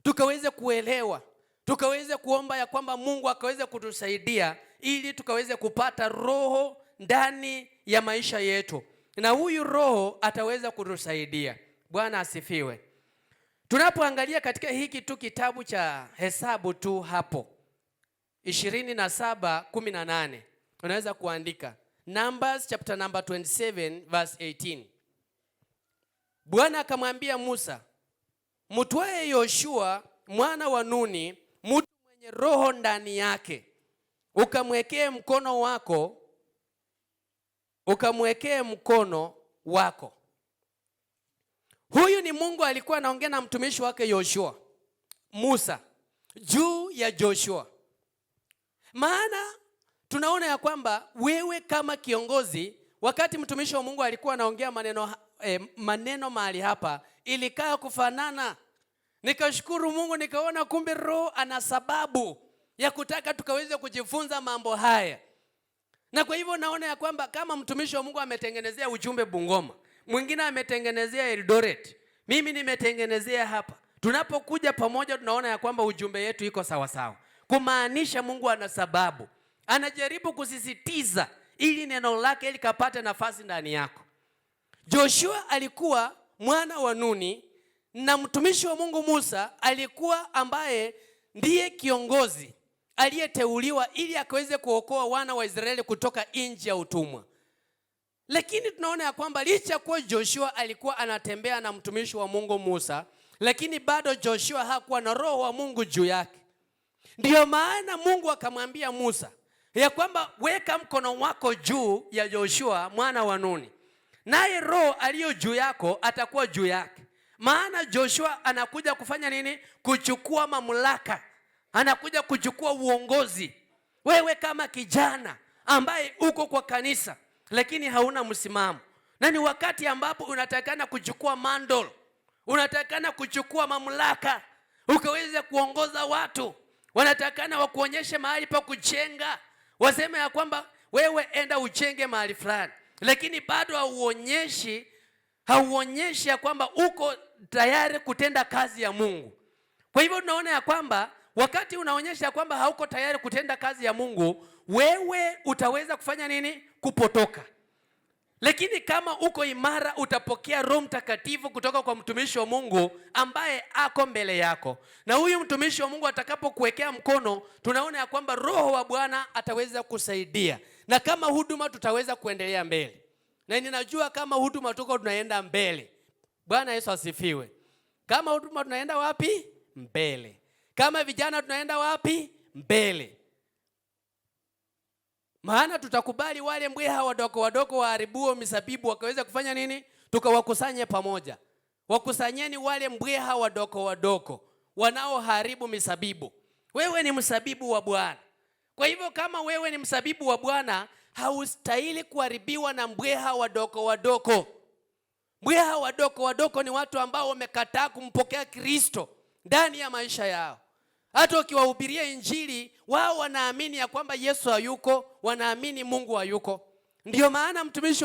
tukaweze kuelewa, tukaweze kuomba ya kwamba Mungu akaweze kutusaidia ili tukaweze kupata roho ndani ya maisha yetu. Na huyu roho ataweza kutusaidia. Bwana asifiwe. Tunapoangalia katika hiki tu kitabu cha Hesabu tu hapo 27:18, unaweza kuandika Numbers chapter number 27 verse 18. Bwana akamwambia Musa, mtwae Yoshua mwana wa Nuni, mtu mwenye roho ndani yake, ukamwekee mkono wako. Huyu ni Mungu alikuwa anaongea na mtumishi wake Yoshua, Musa, juu ya Joshua. Maana tunaona ya kwamba wewe kama kiongozi, wakati mtumishi wa Mungu alikuwa anaongea maneno mahali hapa, ilikaa kufanana. Nikashukuru Mungu, nikaona kumbe Roho ana sababu ya kutaka tukaweze kujifunza mambo haya. Na kwa hivyo naona ya kwamba kama mtumishi wa Mungu ametengenezea ujumbe Bungoma, mwingine ametengenezea Eldoret, mimi nimetengenezea hapa, tunapokuja pamoja tunaona ya kwamba ujumbe yetu iko sawa sawa. Kumaanisha Mungu ana sababu. Anajaribu kusisitiza ili neno lake likapate nafasi ndani yako. Joshua alikuwa mwana wa Nuni na mtumishi wa Mungu Musa alikuwa ambaye ndiye kiongozi aliyeteuliwa ili akaweze kuokoa wana wa Israeli kutoka nchi ya utumwa. Lakini tunaona ya kwamba licha kuwa Joshua alikuwa anatembea na mtumishi wa Mungu Musa, lakini bado Joshua hakuwa na roho wa Mungu juu yake. Ndiyo maana Mungu akamwambia Musa ya kwamba weka mkono wako juu ya Joshua mwana wa Nuni, naye roho aliyo juu yako atakuwa juu yake. Maana Joshua anakuja kufanya nini? Kuchukua mamlaka. Anakuja kuchukua uongozi. Wewe kama kijana ambaye uko kwa kanisa lakini hauna msimamo, na ni wakati ambapo unatakana kuchukua mandol, unatakana kuchukua mamlaka, ukaweze kuongoza watu. Wanatakana wakuonyeshe mahali pa kujenga, waseme ya kwamba wewe enda uchenge mahali fulani, lakini bado hauonyeshi ya kwamba uko tayari kutenda kazi ya Mungu. Kwa hivyo tunaona ya kwamba wakati unaonyesha kwamba hauko tayari kutenda kazi ya Mungu, wewe utaweza kufanya nini? Kupotoka. Lakini kama uko imara, utapokea Roho Mtakatifu kutoka kwa mtumishi wa Mungu ambaye ako mbele yako. Na huyu mtumishi wa Mungu atakapokuwekea mkono, tunaona ya kwamba Roho wa Bwana ataweza kusaidia. Na kama huduma tutaweza kuendelea mbele. Na ninajua kama huduma tuko tunaenda mbele. Bwana Yesu asifiwe. Kama huduma tunaenda wapi? Mbele. Kama vijana tunaenda wapi? Mbele. Maana tutakubali wale mbweha wadogo waharibuo misabibu wakaweza kufanya nini? Tukawakusanye pamoja. Wakusanyeni wale mbweha wadogo wanaoharibu misabibu. Wewe ni msabibu wa Bwana. Kwa hivyo kama wewe ni msabibu wa Bwana, haustahili kuharibiwa na mbweha wadogo. Mbweha wadogo ni watu ambao wamekataa kumpokea Kristo ndani ya maisha yao. Hata ukiwahubiria Injili, wao wanaamini ya kwamba Yesu hayuko, wanaamini Mungu hayuko. Ndio maana mtumishi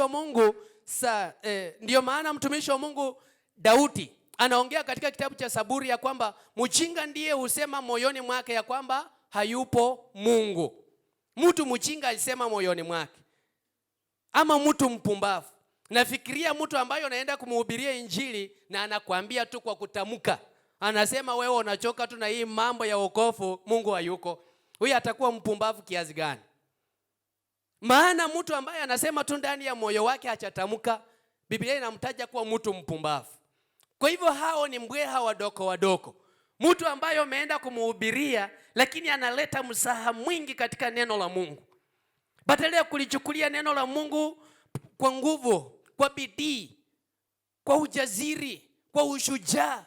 wa Mungu Daudi Anaongea katika kitabu cha Zaburi ya kwamba mjinga ndiye husema moyoni mwake ya kwamba hayupo Mungu. Mtu mjinga alisema moyoni mwake, ama mtu mpumbavu. Nafikiria mtu ambaye anaenda kumhubiria injili na anakuambia tu kwa kutamka, anasema wewe unachoka tu na hii mambo ya wokovu, Mungu hayuko. Huyu atakuwa mpumbavu kiasi gani? Maana mtu ambaye anasema tu ndani ya moyo wake hachatamka, Biblia inamtaja kuwa mtu mpumbavu. Kwa hivyo hao ni mbweha wadogo. Mtu ambaye umeenda kumhubiria lakini analeta msaha mwingi katika neno la Mungu. Badala ya kulichukulia neno la Mungu kwa nguvu, kwa bidii, kwa ujasiri, kwa ushujaa,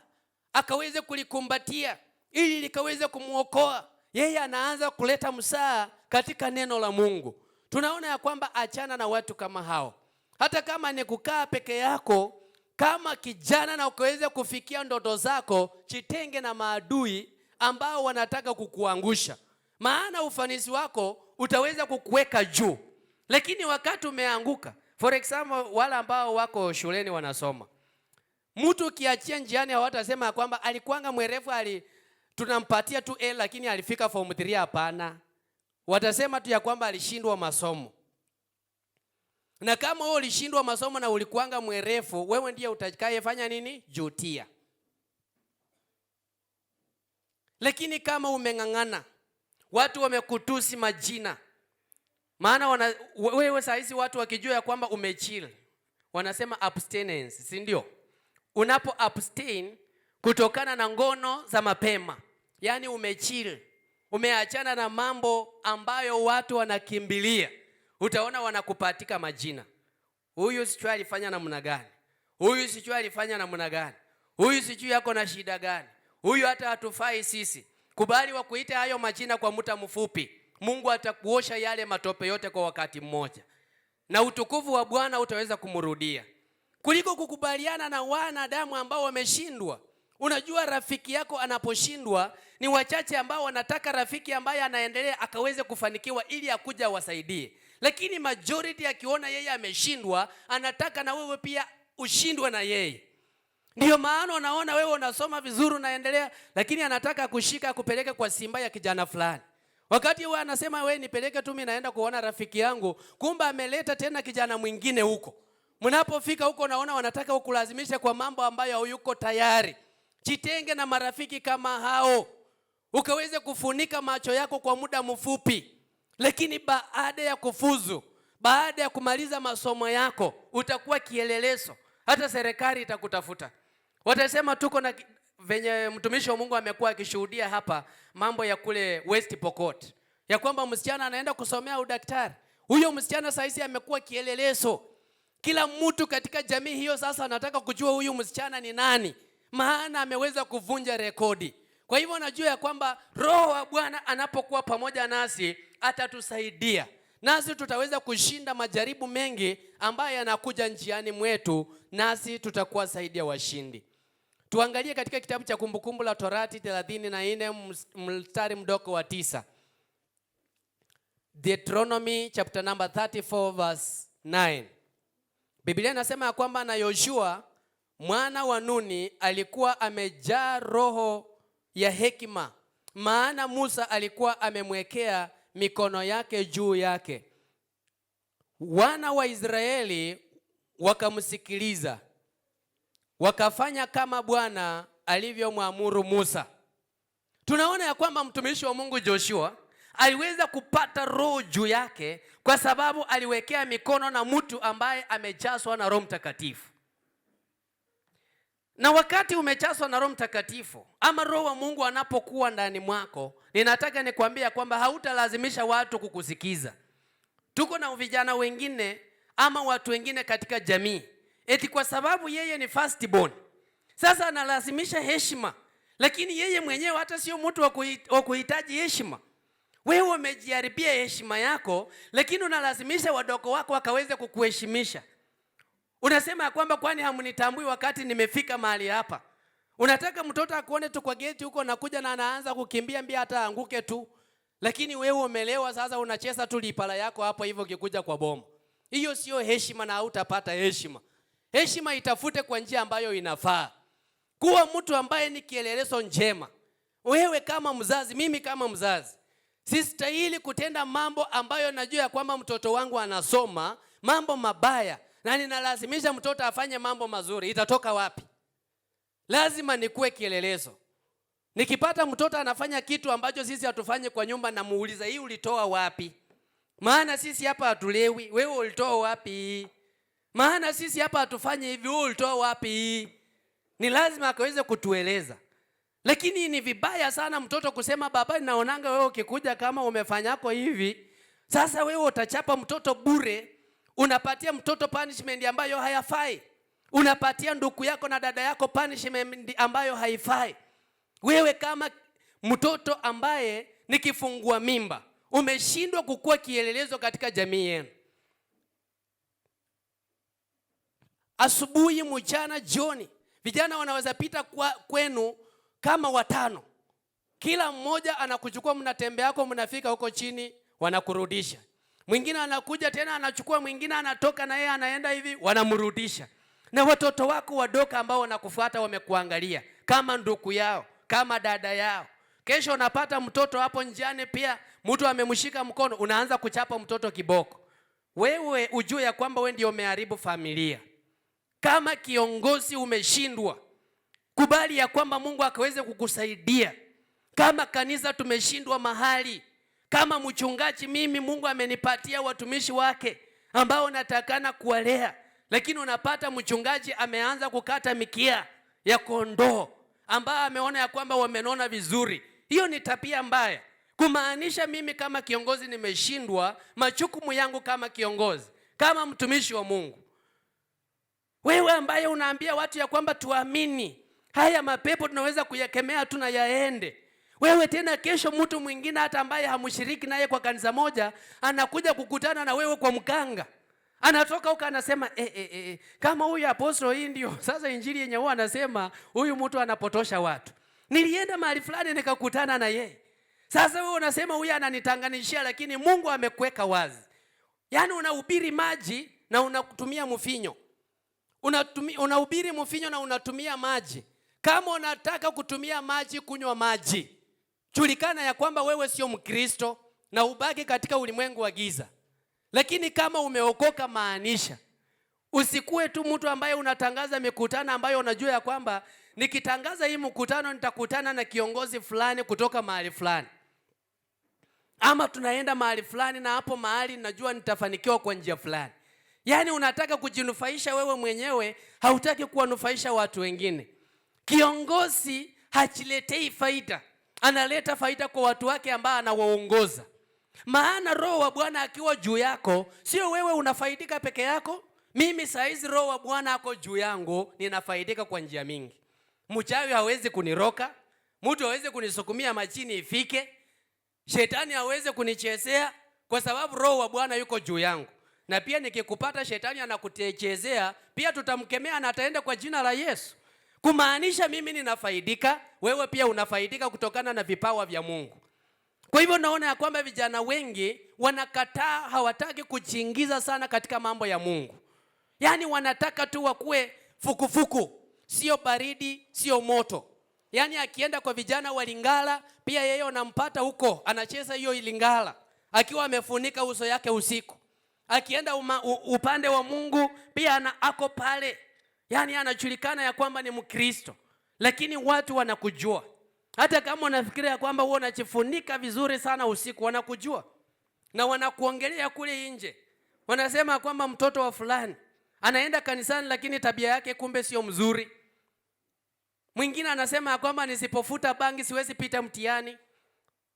akaweze kulikumbatia ili likaweze kumuokoa, yeye anaanza kuleta msaha katika neno la Mungu. Tunaona ya kwamba achana na watu kama hao. Hata kama ni kukaa peke yako kama kijana na ukaweze kufikia ndoto zako, jitenge na maadui ambao wanataka kukuangusha. Maana ufanisi wako utaweza kukuweka juu. Lakini wakati umeanguka, for example, wale ambao wako shuleni wanasoma, mtu kiachia njiani hawatasema kwamba alikuanga mwerefu, tunampatia tu A lakini alifika form 3. Hapana. Watasema tu ya kwamba alishindwa masomo. Na kama wewe ulishindwa masomo na ulikuanga mwerefu, wewe ndiye utakayefanya nini? Jutia. Lakini kama umeng'ang'ana, watu wamekutusi majina, maana wewe saizi watu wakijua ya kwamba umechill, wanasema abstinence, si ndio? Unapo abstain kutokana na ngono za mapema, yani umechill, umeachana na mambo ambayo watu wanakimbilia, utaona wanakupatika majina. Huyu sijui alifanya namna gani, huyu sijui alifanya namna gani, huyu sijui yako na shida gani, huyu hata hatufai sisi. Kubali wa kuita hayo majina kwa muda mfupi, Mungu atakuosha yale matope yote kwa wakati mmoja, na utukufu wa Bwana utaweza kumrudia, kuliko kukubaliana na wanadamu ambao wameshindwa. Unajua rafiki yako anaposhindwa, ni wachache ambao wanataka rafiki ambaye anaendelea akaweze kufanikiwa ili akuja wasaidie. Lakini majority akiona yeye ameshindwa, anataka na wewe pia ushindwe na yeye. Ndio maana unaona wewe unasoma vizuri unaendelea, lakini anataka kushika kupeleka kwa simba ya kijana fulani. Wakati wewe anasema wewe nipeleke tu, mimi naenda kuona rafiki yangu, kumbe ameleta tena kijana mwingine huko. Mnapofika huko naona wanataka ukulazimisha kwa mambo ambayo hayuko tayari. Jitenge na marafiki kama hao, ukaweze kufunika macho yako kwa muda mfupi. Lakini baada ya kufuzu, baada ya kumaliza masomo yako, utakuwa kielelezo. Hata serikali itakutafuta. Watasema tuko na venye mtumishi wa Mungu amekuwa akishuhudia hapa mambo ya kule West Pokot, ya kwamba msichana anaenda kusomea udaktari. Huyo msichana sasa amekuwa kielelezo. Kila mtu katika jamii hiyo sasa anataka kujua huyu msichana ni nani, maana ameweza kuvunja rekodi. Kwa hivyo najua ya kwamba Roho wa Bwana anapokuwa pamoja nasi atatusaidia, nasi tutaweza kushinda majaribu mengi ambayo yanakuja njiani mwetu, nasi tutakuwa zaidi ya washindi. Tuangalie katika kitabu cha Kumbukumbu la Torati 34 mstari mdogo wa 9. Deuteronomy chapter number 34 verse 9. Biblia inasema ya kwamba na Yoshua mwana wa Nuni alikuwa amejaa roho ya hekima, maana Musa alikuwa amemwekea mikono yake juu yake. Wana wa Israeli wakamsikiliza, wakafanya kama Bwana alivyomwamuru Musa. Tunaona ya kwamba mtumishi wa Mungu Joshua aliweza kupata roho juu yake kwa sababu aliwekea mikono na mtu ambaye amejazwa na Roho Mtakatifu. Na wakati umejazwa na Roho Mtakatifu ama Roho wa Mungu anapokuwa ndani mwako, ninataka nikwambia kwamba hautalazimisha watu kukusikiza. Tuko na vijana wengine ama watu wengine katika jamii, eti kwa sababu yeye ni first born, sasa analazimisha heshima, lakini yeye mwenyewe hata sio mtu wa kuhitaji heshima. Wewe umejiharibia heshima yako, lakini unalazimisha wadogo wako wakaweze kukuheshimisha. Unasema kwamba kwani hamunitambui wakati nimefika mahali hapa. Unataka mtoto akuone tu kwa geti huko nakuja na anaanza kukimbia mbia hata anguke tu. Lakini wewe umelewa sasa unacheza tu lipala yako hapo hivyo ukikuja kwa bomu. Hiyo sio heshima na hautapata heshima. Heshima itafute kwa njia ambayo inafaa. Kuwa mtu ambaye ni kielelezo njema. Wewe kama mzazi, mimi kama mzazi, sistahili kutenda mambo ambayo najua ya kwamba mtoto wangu anasoma mambo mabaya na ninalazimisha mtoto afanye mambo mazuri. Itatoka wapi? Lazima nikuwe kielelezo. Nikipata mtoto anafanya kitu ambacho sisi hatufanye kwa nyumba, na muuliza, hii ulitoa wapi? Maana sisi hapa hatulewi, wewe ulitoa wapi? Maana sisi hapa hatufanye hivi, wewe ulitoa wapi? Ni lazima akaweze kutueleza. Lakini ni vibaya sana mtoto kusema, baba naonanga wewe ukikuja kama umefanyako hivi, sasa wewe utachapa mtoto bure, unapatia mtoto punishment ambayo hayafai. Unapatia ndugu yako na dada yako punishment ambayo haifai. Wewe kama mtoto ambaye ni kifungua mimba, umeshindwa kukua kielelezo katika jamii yenu. Asubuhi, mchana, jioni, vijana wanaweza pita kwenu kama 5. Kila mmoja anakuchukua, mnatembea yako, mnafika huko chini, wanakurudisha. Mwingine anakuja tena anachukua, mwingine anatoka na yeye anaenda hivi, wanamrudisha. Na watoto wako wadogo ambao wanakufuata wamekuangalia kama ndugu yao, kama dada yao. Kesho unapata mtoto hapo njiani pia mtu amemshika mkono, unaanza kuchapa mtoto kiboko. Wewe ujue ya kwamba wewe ndio umeharibu familia. Kama kiongozi umeshindwa, kubali ya kwamba Mungu akaweze kukusaidia. Kama kanisa tumeshindwa mahali, kama mchungaji mimi Mungu amenipatia watumishi wake ambao natakana kuwalea, lakini unapata mchungaji ameanza kukata mikia ya kondoo ambao ameona ya kwamba wamenona vizuri. Hiyo ni tabia mbaya. Kumaanisha mimi kama kiongozi nimeshindwa majukumu yangu kama kiongozi, kama mtumishi wa Mungu. Wewe ambaye unaambia watu ya kwamba tuamini, haya mapepo tunaweza kuyakemea tu na yaende. Wewe tena kesho mtu mwingine hata ambaye hamshiriki naye kwa kanisa moja anakuja kukutana na wewe kwa mkanga. Anatoka huko anasema kama huyu apostle, hii ndio sasa injili yenye huwa anasema huyu mtu anapotosha watu. Nilienda mahali fulani nikakutana na yeye. Sasa wewe unasema huyu ananitanganishia, lakini Mungu amekuweka wazi. Yaani unahubiri maji na unatumia mfinyo. Unahubiri mfinyo na unatumia maji. Kama unataka kutumia maji, kunywa maji. Julikana ya kwamba wewe sio Mkristo na ubaki katika ulimwengu wa giza. Lakini kama umeokoka, maanisha usikue tu mtu ambaye unatangaza mikutano ambayo unajua ya kwamba nikitangaza hii mkutano nitakutana na kiongozi fulani kutoka mahali fulani, ama tunaenda mahali fulani na hapo mahali najua nitafanikiwa kwa njia fulani. Yaani unataka kujinufaisha wewe mwenyewe, hautaki kuwanufaisha watu wengine. Kiongozi hajiletei faida, analeta faida kwa watu wake ambao anawaongoza. Maana Roho wa Bwana akiwa juu yako, sio wewe unafaidika peke yako. Mimi saizi Roho wa Bwana ako juu yangu, ninafaidika kwa njia mingi. Mchawi hawezi kuniroka, mtu hawezi kunisukumia machini ifike, shetani hawezi kunichezea kwa sababu Roho wa Bwana yuko juu yangu. Na pia nikikupata shetani anakuchezea, pia tutamkemea na ataenda kwa jina la Yesu. Kumaanisha mimi ninafaidika, wewe pia unafaidika kutokana na vipawa vya Mungu. Kwa hivyo naona ya kwamba vijana wengi wanakataa, hawataki kujiingiza sana katika mambo ya Mungu. Yaani wanataka tu wakue fukufuku, sio baridi, sio moto. Yaani akienda kwa vijana wa Lingala, pia yeye unampata huko anacheza hiyo Lingala akiwa amefunika uso yake usiku. Akienda upande wa Mungu pia ako pale. Yaani anajulikana ya kwamba ni Mkristo, lakini watu wanakujua. Hata kama unafikiria kwamba wewe unajifunika vizuri sana usiku, wanakujua. Na wanakuongelea kule nje. Wanasema kwamba mtoto wa fulani anaenda kanisani lakini tabia yake kumbe sio mzuri. Mwingine anasema kwamba nisipofuta bangi siwezi pita mtihani.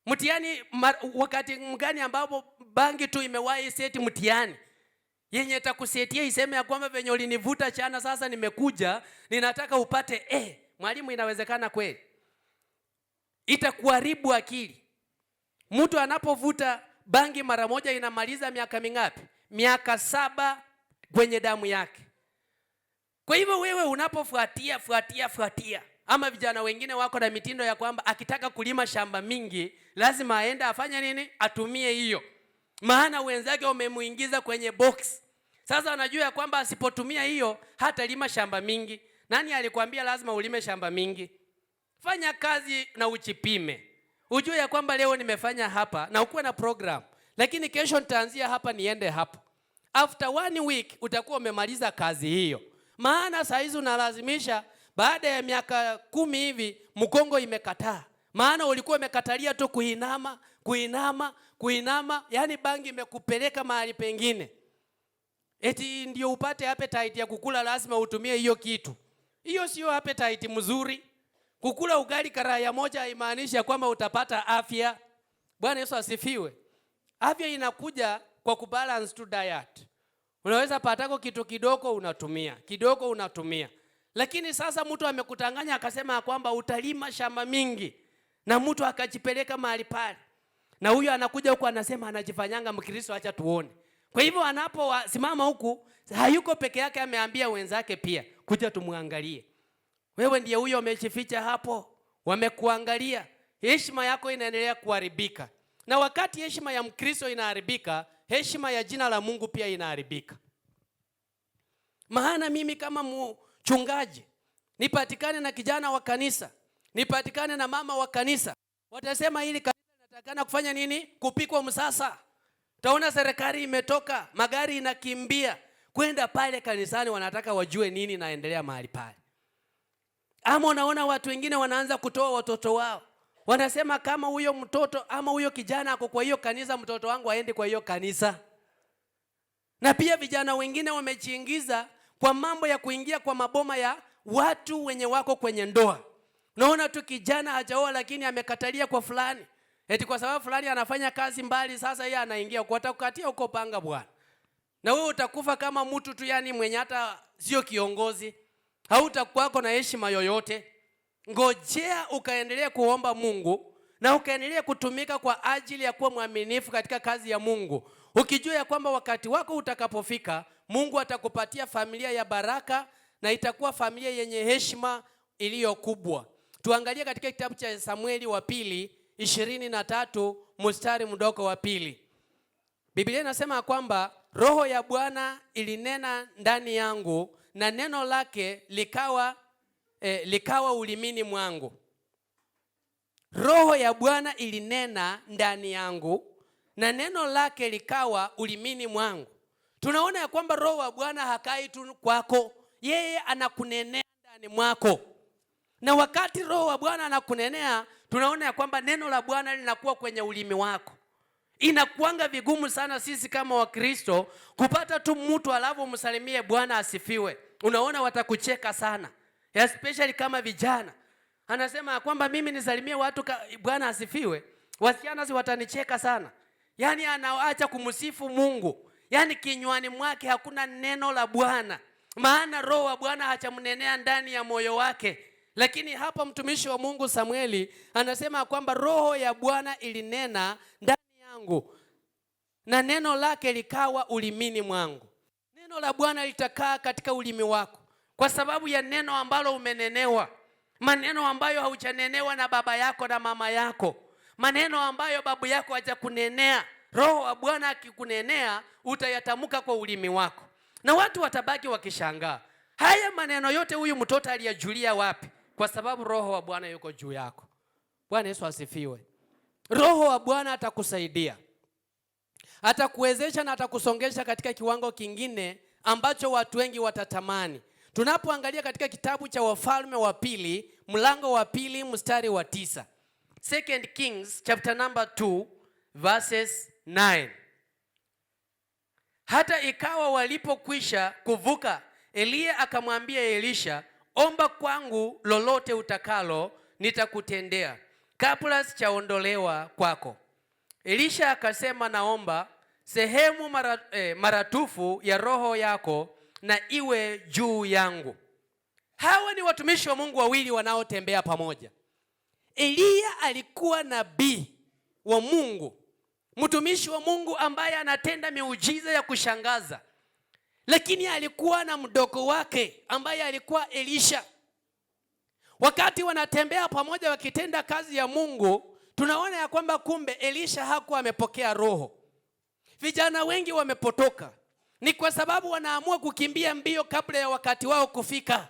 Mtihani wakati mgani ambapo bangi tu imewahi seti mtihani yenye itakusetia iseme ya kwamba venye ulinivuta chana sasa nimekuja ninataka upate mwalimu, inawezekana kweli? Itakuharibu akili. Mtu anapovuta bangi mara moja inamaliza miaka mingapi? Miaka 7 kwenye damu yake. Kwa hivyo wewe unapofuatia ama vijana wengine wako na mitindo ya kwamba akitaka kulima shamba mingi lazima aende afanye nini? Atumie hiyo. Maana wenzake wamemuingiza kwenye box. Sasa anajua ya kwamba asipotumia hiyo hata lima shamba mingi. Na Nani alikwambia lazima ulime shamba mingi? Fanya kazi na uchipime. Ujue ya kwamba leo nimefanya hapa na ukuwe na program. Lakini kesho nitaanzia hapa niende hapo. After 1 week utakuwa umemaliza kazi hiyo. Maana saa hizi unalazimisha baada ya miaka 10 hivi mkongo imekataa. Maana ulikuwa umekatalia tu kuinama, yani bangi imekupeleka mahali pengine. Eti ndio upate appetite ya kukula lazima utumie hiyo kitu. Hiyo sio appetite mzuri. Kukula ugali karaya moja haimaanishi kwamba utapata afya. Bwana Yesu asifiwe. Afya inakuja kwa kubalance to diet. Unaweza patako kitu kidogo unatumia. Lakini sasa mtu amekutanganya akasema kwamba utalima shamba mingi na mtu akajipeleka mahali pale. Na huyo anakuja huko anasema anajifanyanga Mkristo, acha tuone. Kwa hivyo anaposimama huku hayuko peke yake, ameambia wenzake pia kuja tumuangalie. Wewe ndiye huyo umejificha hapo, wamekuangalia. Heshima yako inaendelea kuharibika. Na wakati heshima ya Mkristo inaharibika, heshima ya jina la Mungu pia inaharibika. Maana mimi kama mchungaji nipatikane na kijana wa kanisa, nipatikane na mama wa kanisa, watasema hili kanisa linatakana kufanya nini? Kupikwa msasa. Taona serikali imetoka, magari inakimbia kwenda pale kanisani, wanataka wajue nini naendelea mahali pale. Ama unaona watu wengine wanaanza kutoa watoto wao. Wanasema kama huyo mtoto ama huyo kijana ako kwa hiyo kanisa, mtoto wangu aende kwa hiyo kanisa. Na pia vijana wengine wamejiingiza kwa mambo ya kuingia kwa maboma ya watu wenye wako kwenye ndoa. Naona tu kijana hajaoa lakini amekatalia kwa fulani. Eti kwa sababu fulani anafanya kazi mbali, sasa yeye anaingia kwa kukatia uko panga bwana. Na wewe utakufa kama mtu tu, yani mwenye hata sio kiongozi. Hautakuwako na heshima yoyote. Ngojea ukaendelea kuomba Mungu na ukaendelea kutumika kwa ajili ya kuwa mwaminifu katika kazi ya Mungu. Ukijua ya kwamba wakati wako utakapofika, Mungu atakupatia familia ya baraka na itakuwa familia yenye heshima iliyo kubwa. Tuangalie katika kitabu cha Samueli wa pili 23 mstari mdogo wa 2. Biblia inasema kwamba Roho ya Bwana ilinena ndani yangu na neno lake likawa ulimini mwangu. Roho ya Bwana ilinena ndani yangu na neno lake likawa ulimini mwangu. Tunaona ya kwamba Roho wa Bwana hakai tu kwako, yeye anakunenea ndani mwako. Na wakati Roho wa Bwana anakunenea, tunaona ya kwamba neno la Bwana linakuwa kwenye ulimi wako. Inakuanga vigumu sana sisi kama Wakristo kupata tu mtu alafu msalimie Bwana asifiwe. Unaona watakucheka sana. Especially kama vijana. Anasema kwamba mimi nisalimie watu Bwana asifiwe. Wasichana si watanicheka sana. Yani anaacha kumsifu Mungu. Yani kinywani mwake hakuna neno la Bwana. Maana Roho wa Bwana hachamnenea ndani ya moyo wake. Lakini hapa mtumishi wa Mungu Samueli anasema kwamba Roho ya Bwana ilinena ndani yangu na neno lake likawa ulimini mwangu. Neno la Bwana litakaa katika ulimi wako kwa sababu ya neno ambalo umenenewa. Maneno ambayo haujanenewa na baba yako na mama yako. Maneno ambayo babu yako hajakunenea. Roho wa Bwana akikunenea utayatamka kwa ulimi wako. Na watu watabaki wakishangaa. Haya maneno yote huyu mtoto aliyajulia wapi? Kwa sababu Roho wa Bwana yuko juu yako. Bwana Yesu asifiwe. Roho wa Bwana atakusaidia. Atakuwezesha na atakusongesha katika kiwango kingine ambacho watu wengi watatamani. Tunapoangalia katika kitabu cha Wafalme wa pili, mlango wa 2 mstari wa 9. 2 Kings chapter number 2 verses 9. Hata ikawa walipokwisha kuvuka, Eliya akamwambia Elisha, omba kwangu lolote utakalo nitakutendea kabla sijaondolewa kwako. Elisha akasema, naomba sehemu maratufu ya roho yako na iwe juu yangu. Hawa ni watumishi wa Mungu wawili wanaotembea pamoja. Eliya alikuwa nabii wa Mungu, mtumishi wa Mungu ambaye anatenda miujiza ya kushangaza. Lakini alikuwa na mdogo wake ambaye alikuwa Elisha. Wakati wanatembea pamoja wakitenda kazi ya Mungu, tunaona ya kwamba kumbe Elisha hakuwa amepokea roho. Vijana wengi wamepotoka. Ni kwa sababu wanaamua kukimbia mbio kabla ya wakati wao kufika.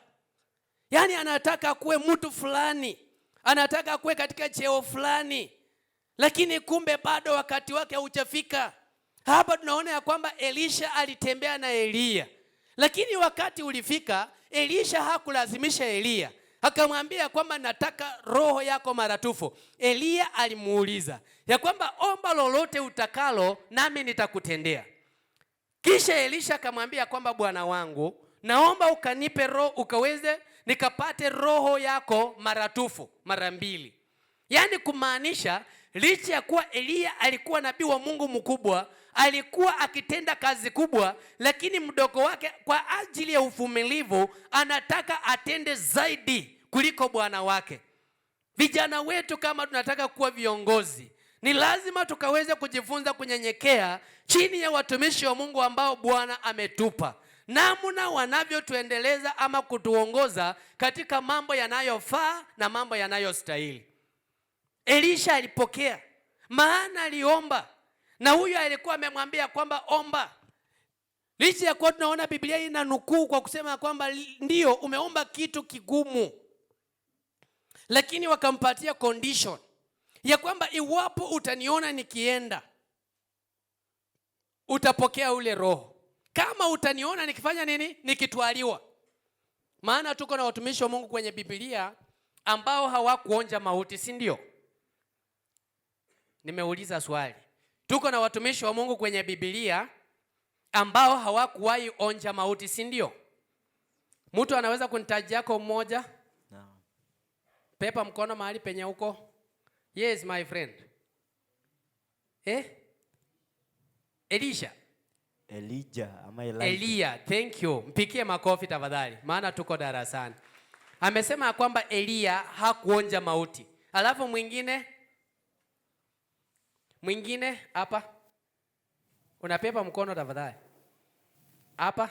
Yaani anataka kuwe mtu fulani, anataka kuwe katika cheo fulani, lakini kumbe bado wakati wake haujafika. Hapa tunaona ya kwamba Elisha alitembea na Eliya, lakini wakati ulifika, Elisha hakulazimisha Eliya. Akamwambia kwamba nataka roho yako maradufu. Eliya alimuuliza ya kwamba omba lolote utakalo nami nitakutendea. Kisha Elisha akamwambia kwamba bwana wangu, naomba ukanipe roho ukaweze nikapate roho yako maradufu mara mbili. Yaani kumaanisha licha ya kuwa Eliya alikuwa nabii wa Mungu mkubwa, alikuwa akitenda kazi kubwa, lakini mdogo wake kwa ajili ya uvumilivu anataka atende zaidi kuliko bwana wake. Vijana wetu kama tunataka kuwa viongozi, ni lazima tukaweze kujifunza kunyenyekea chini ya watumishi wa Mungu ambao Bwana ametupa, namna wanavyotuendeleza ama kutuongoza katika mambo yanayofaa na mambo yanayostahili. Elisha alipokea, maana aliomba, na huyu alikuwa amemwambia kwamba omba. Licha ya kuwa tunaona Biblia ina nukuu kwa kusema kwamba ndio umeomba kitu kigumu, lakini wakampatia condition ya kwamba iwapo utaniona nikienda utapokea ule roho, kama utaniona nikifanya nini, nikitwaliwa. Maana tuko na watumishi wa Mungu kwenye Biblia ambao hawakuonja mauti, si ndio? Nimeuliza swali. Tuko na watumishi wa Mungu kwenye Biblia ambao hawakuwahi onja mauti, si ndio? Mtu anaweza kunitajia yako mmoja? No. Pepa mkono mahali penye huko. Yes my friend. Elisha. Elijah ama Elijah. Eliya, thank you. Mpikie makofi tafadhali, maana tuko darasani. Amesema kwamba Eliya hakuonja mauti. Alafu mwingine hapa. Unapepa mkono tafadhali. Hapa.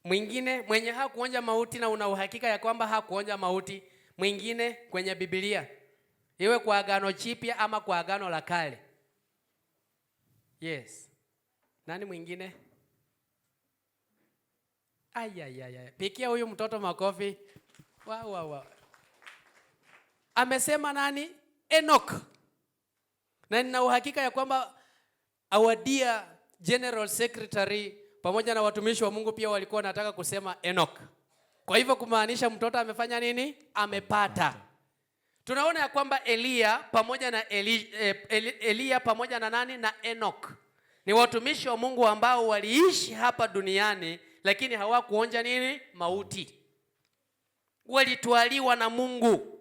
Mwingine mwenye hakuonja mauti na una uhakika ya kwamba hakuonja mauti. Mwingine kwenye Biblia, iwe kwa Agano Jipya ama kwa Agano la Kale. Yes. Nani mwingine? Ay. Pikia huyu mtoto makofi. Wow. Amesema nani? Enoch. Na nina uhakika ya kwamba our dear General Secretary pamoja na watumishi wa Mungu pia walikuwa wanataka kusema Enoch. Kwa hivyo kumaanisha mtoto amefanya nini? Amepata. Tunaona ya kwamba Eliya pamoja na nani? Na Enoch. Ni watumishi wa Mungu ambao waliishi hapa duniani lakini hawakuonja nini? Mauti. Walitwaliwa na Mungu.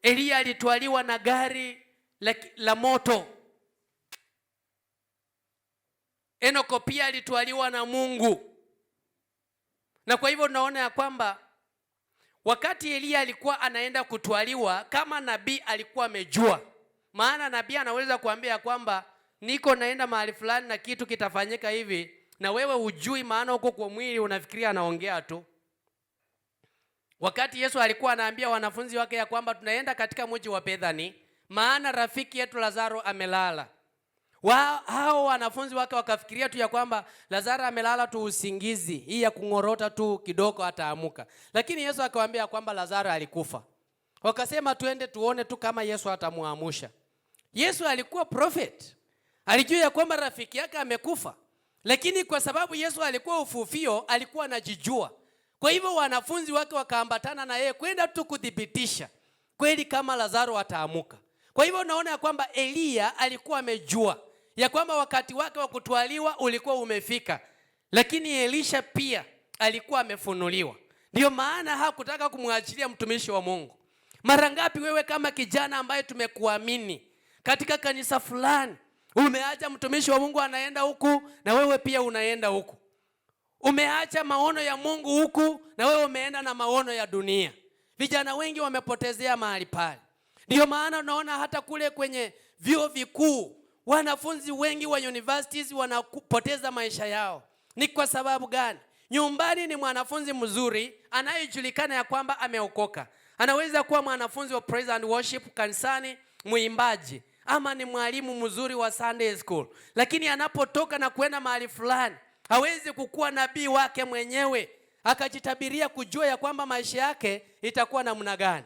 Eliya alitwaliwa na gari la moto. Enoko pia alitwaliwa na Mungu. Na kwa hivyo tunaona ya kwamba wakati Eliya alikuwa anaenda kutwaliwa, kama nabii alikuwa amejua. Maana nabii anaweza kuambia kwamba niko naenda mahali fulani na kitu kitafanyika hivi, na wewe hujui, maana uko kwa mwili unafikiria anaongea tu. Wakati Yesu alikuwa anaambia wanafunzi wake ya kwamba tunaenda katika mji wa Bethani, maana rafiki yetu Lazaro amelala. Hao wanafunzi wake wakafikiria tu ya kwamba Lazaro amelala tu usingizi, hii ya kungorota tu kidogo ataamuka. Lakini Yesu akawaambia kwamba Lazaro alikufa. Wakasema tuende tuone tu kama Yesu atamuamusha. Yesu alikuwa prophet. Alijua ya kwamba rafiki yake amekufa. Lakini kwa sababu Yesu alikuwa ufufio, alikuwa anajijua. Kwa hivyo wanafunzi wake wakaambatana na yeye kwenda tu kudhibitisha kweli kama Lazaro ataamuka. Kwa hivyo unaona ya kwamba Eliya alikuwa amejua ya kwamba wakati wake wa kutwaliwa ulikuwa umefika. Lakini Elisha pia alikuwa amefunuliwa. Ndio maana hakutaka kumwachilia mtumishi wa Mungu. Mara ngapi wewe kama kijana ambaye tumekuamini katika kanisa fulani, umeacha mtumishi wa Mungu anaenda huku na wewe pia unaenda huku. Umeacha maono ya Mungu huku na wewe umeenda na maono ya dunia. Vijana wengi wamepotezea mahali pale. Ndio maana unaona hata kule kwenye vyuo vikuu wanafunzi wengi wa universities wanapoteza maisha yao. Ni kwa sababu gani? Nyumbani ni mwanafunzi mzuri anayejulikana ya kwamba ameokoka. Anaweza kuwa mwanafunzi wa praise and worship kanisani, muimbaji, ama ni mwalimu mzuri wa Sunday school. Lakini anapotoka na kwenda mahali fulani, hawezi kukuwa nabii wake mwenyewe. akajitabiria kujua ya kwamba maisha yake itakuwa namna gani.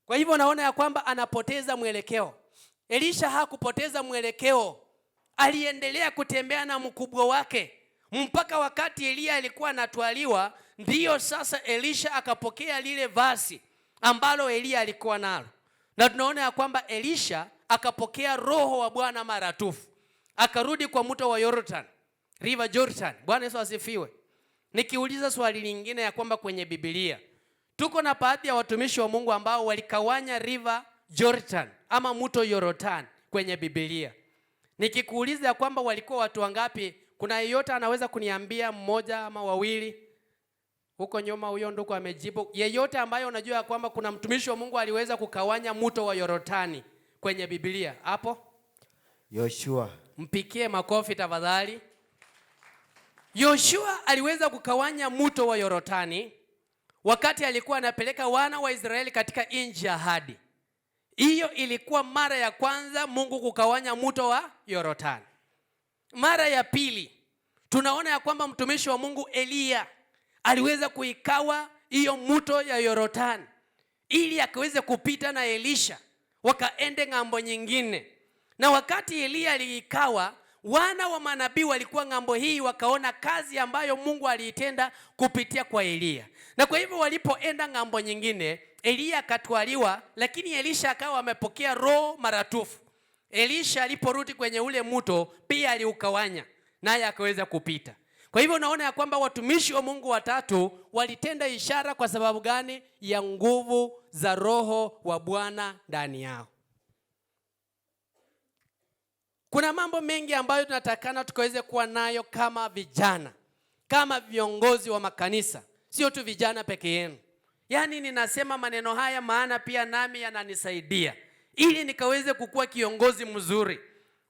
Kwa hivyo naona ya kwamba anapoteza mwelekeo. Elisha hakupoteza mwelekeo, aliendelea kutembea na mkubwa wake mpaka wakati Elia alikuwa anatwaliwa, ndiyo sasa Elisha akapokea lile vazi ambalo Elia alikuwa nalo. Na tunaona ya kwamba Elisha akapokea roho wa Bwana maratufu, akarudi kwa mto wa Jordan, River Jordan. Bwana Yesu asifiwe. Nikiuliza swali lingine ya kwamba kwenye Biblia tuko na baadhi ya watumishi wa Mungu ambao walikawanya River Jordan ama mto Jordan kwenye Biblia. Nikikuuliza ya kwamba walikuwa watu wangapi, kuna yeyote anaweza kuniambia mmoja ama wawili? Huko nyuma huyo ndugu amejibu. Yeyote ambaye unajua ya kwamba kuna mtumishi wa Mungu aliweza kukawanya mto wa Yordani kwenye Biblia? Hapo Yoshua. Mpikie makofi tafadhali. Yoshua aliweza kukawanya mto wa Yordani wakati alikuwa anapeleka wana wa Israeli katika nchi ya ahadi. Hiyo ilikuwa mara ya kwanza Mungu kukawanya mto wa Yordani. Mara ya pili tunaona ya kwamba mtumishi wa Mungu Elia aliweza kuikawa hiyo mto ya Yordani ili akaweze kupita na Elisha wakaende ng'ambo nyingine. Na wakati Elia aliikawa, wana wa manabii walikuwa ng'ambo hii, wakaona kazi ambayo Mungu aliitenda kupitia kwa Elia. Na kwa hivyo walipoenda ng'ambo nyingine, Elia akatwaliwa, lakini Elisha akawa amepokea roho maratufu. Elisha aliporudi kwenye ule mto pia aliukawanya, naye akaweza kupita. Kwa hivyo unaona ya kwamba watumishi wa Mungu watatu walitenda ishara. Kwa sababu gani? Ya nguvu za roho wa Bwana ndani yao. Kuna mambo mengi ambayo tunatakana tukaweze kuwa nayo kama vijana, kama viongozi wa makanisa, sio tu vijana peke yenu. Yaani ninasema maneno haya maana pia nami yananisaidia ili nikaweze kukua kiongozi mzuri.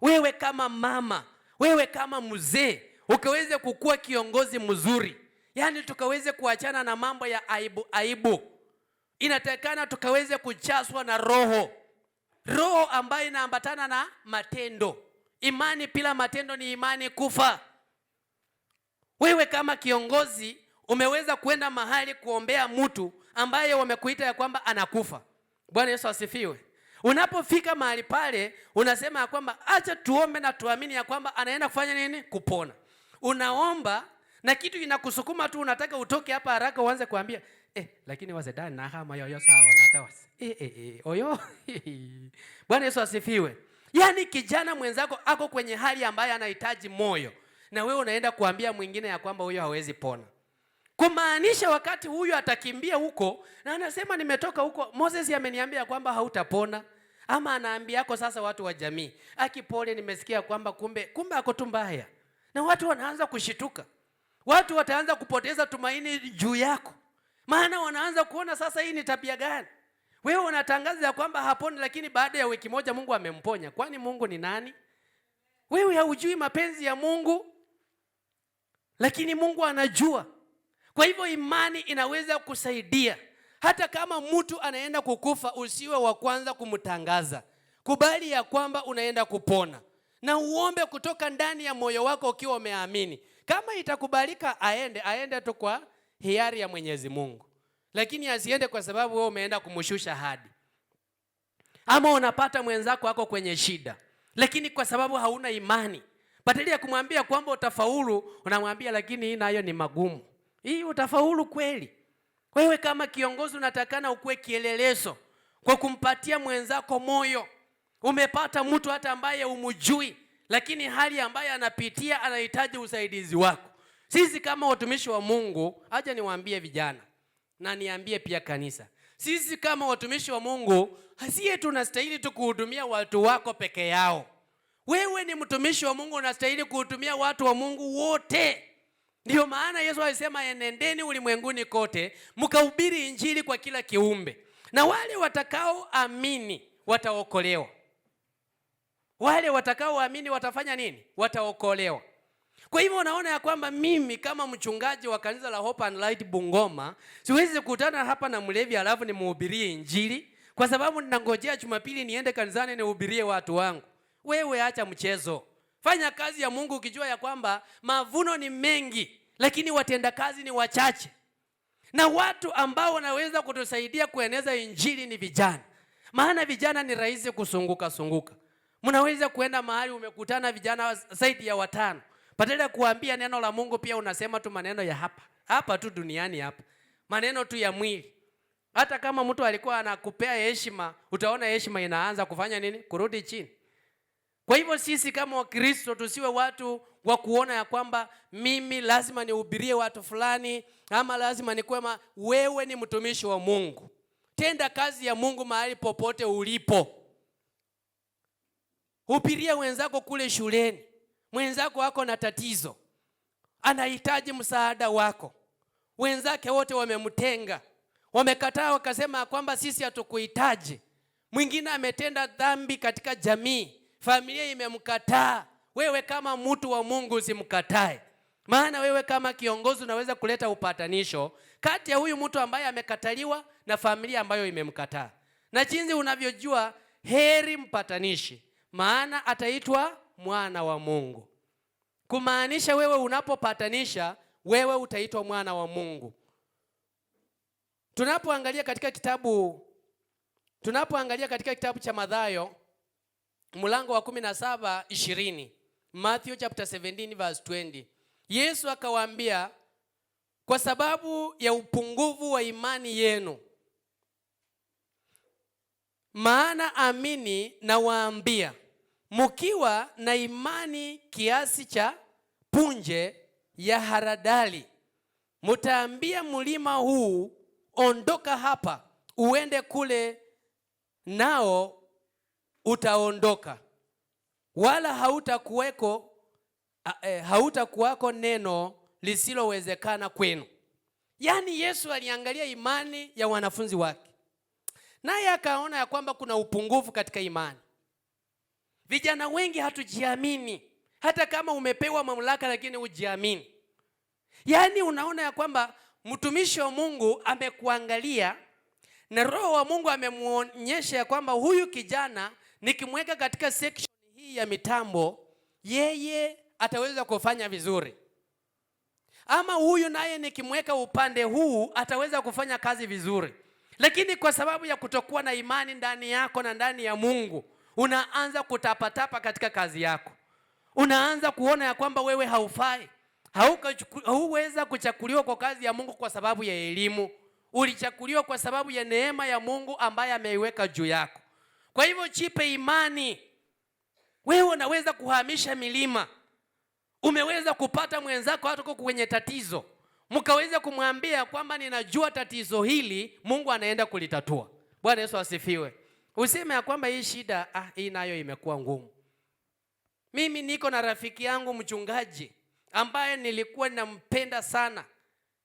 Wewe kama mama, wewe kama mzee, ukaweze kukua kiongozi mzuri. Yaani tukaweze kuachana na mambo ya aibu. Inatakana tukaweze kuchaswa na roho ambayo inaambatana na matendo. Imani bila matendo ni imani kufa. Wewe kama kiongozi umeweza kwenda mahali kuombea mtu ambaye wamekuita ya kwamba anakufa. Bwana Yesu asifiwe. Unapofika mahali pale unasema ya kwamba acha tuombe na tuamini ya kwamba anaenda kufanya nini? Kupona. Unaomba na kitu inakusukuma tu, unataka utoke hapa haraka uanze kuambia lakini wazedani na kama yoyo sawa natawasi. Oyo. Bwana Yesu asifiwe. Yaani kijana mwenzako ako kwenye hali ambayo anahitaji moyo, na wewe unaenda kuambia mwingine ya kwamba huyo hawezi pona. Kumaanisha wakati huyu atakimbia huko na anasema nimetoka huko, Moses ameniambia kwamba hautapona. Ama anaambia yako sasa watu wa jamii, akipole nimesikia kwamba kumbe ako tu mbaya. Na watu wanaanza kushituka. Watu wataanza kupoteza tumaini juu yako. Maana wanaanza kuona sasa hii ni tabia gani? Wewe unatangaza ya kwamba haponi, lakini baada ya wiki moja Mungu amemponya. Kwani Mungu ni nani? Wewe haujui mapenzi ya Mungu, lakini Mungu anajua. Kwa hivyo imani inaweza kusaidia. Hata kama mtu anaenda kukufa, usiwe wa kwanza kumtangaza. Kubali ya kwamba unaenda kupona. Na uombe kutoka ndani ya moyo wako ukiwa umeamini. Kama itakubalika aende tu kwa hiari ya Mwenyezi Mungu. Lakini asiende kwa sababu wewe umeenda kumshusha hadi. Ama unapata mwenzako wako kwenye shida, lakini kwa sababu hauna imani, badala ya kumwambia kwamba utafaulu, unamwambia lakini hii nayo ni magumu. Hii utafaulu kweli? Wewe kama kiongozi unatakana ukue kielelezo kwa kumpatia mwenzako moyo. Umepata mtu hata ambaye umjui, lakini hali ambaye anapitia anahitaji usaidizi wako. Sisi kama watumishi wa Mungu, acha niwaambie vijana na niambie pia kanisa, sisi kama watumishi wa Mungu hasiye tunastahili tu kuhudumia watu wako peke yao. Wewe ni mtumishi wa Mungu, unastahili kuhudumia watu wa Mungu wote. Ndio maana Yesu alisema enendeni ulimwenguni kote mkahubiri injili kwa kila kiumbe, na wale watakaoamini wataokolewa. Wale watakaoamini watafanya nini? Wataokolewa. Kwa hivyo unaona ya kwamba mimi kama mchungaji wa kanisa la Hope and Light Bungoma siwezi kukutana hapa na mlevi alafu nimhubirie injili, kwa sababu ninangojea Jumapili niende kanisani nihubirie watu wangu. Wewe acha mchezo. Fanya kazi ya Mungu ukijua ya kwamba mavuno ni mengi, lakini watendakazi ni wachache. Na watu ambao wanaweza kutusaidia kueneza injili ni vijana. Maana vijana ni rahisi kusunguka. Mnaweza kuenda mahali umekutana vijana zaidi ya 5. Badala ya kuambia neno la Mungu pia unasema tu maneno ya hapa tu duniani hapa. Maneno tu ya mwili. Hata kama mtu alikuwa anakupea heshima, utaona heshima inaanza kufanya nini? Kurudi chini. Kwa hivyo sisi kama Wakristo tusiwe watu wa kuona ya kwamba mimi lazima nihubirie watu fulani ama lazima nikuwe wewe ni mtumishi wa Mungu. Tenda kazi ya Mungu mahali popote ulipo. Hubiria wenzako kule shuleni. Mwenzako wako na tatizo. Anahitaji msaada wako. Wenzake wote wamemtenga. Wamekataa wakasema kwamba sisi hatukuhitaji. Mwingine ametenda dhambi katika jamii. Familia imemkataa. Wewe kama mtu wa Mungu usimkatae. Maana wewe kama kiongozi unaweza kuleta upatanisho kati ya huyu mtu ambaye amekataliwa na familia ambayo imemkataa. Na jinsi unavyojua heri mpatanishi, maana ataitwa mwana wa Mungu. Kumaanisha wewe unapopatanisha, wewe utaitwa mwana wa Mungu. Tunapoangalia katika kitabu cha Mathayo mlango wa 17:20, Matthew chapter 17 verse 20. Yesu akawaambia, kwa sababu ya upungufu wa imani yenu. Maana amini na waambia, mkiwa na imani kiasi cha punje ya haradali, mtaambia mlima huu, ondoka hapa uende kule, nao utaondoka, wala hautakuwako neno lisilowezekana kwenu. Yaani Yesu aliangalia imani ya wanafunzi wake, naye akaona ya kwamba kuna upungufu katika imani. Vijana wengi hatujiamini, hata kama umepewa mamlaka lakini hujiamini. Yaani unaona ya kwamba mtumishi wa Mungu amekuangalia na Roho wa Mungu amemuonyesha ya kwamba huyu kijana nikimweka katika section hii ya mitambo, yeye ataweza kufanya vizuri. Ama huyu naye nikimweka upande huu ataweza kufanya kazi vizuri. Lakini kwa sababu ya kutokuwa na imani ndani yako na ndani ya Mungu, unaanza kutapatapa katika kazi yako. Unaanza kuona ya kwamba wewe haufai. Hauweza kuchakuliwa kwa kazi ya Mungu kwa sababu ya elimu. Ulichakuliwa kwa sababu ya neema ya Mungu ambaye ameiweka juu yako. Kwa hivyo jipe imani. Wewe unaweza kuhamisha milima. Umeweza kupata mwenzako hata kwenye tatizo, mkaweza kumwambia kwamba ninajua tatizo hili, Mungu anaenda kulitatua. Bwana Yesu asifiwe. Useme ya kwamba hii shida hii nayo imekuwa ngumu. Mimi niko na rafiki yangu mchungaji ambaye nilikuwa ninampenda sana,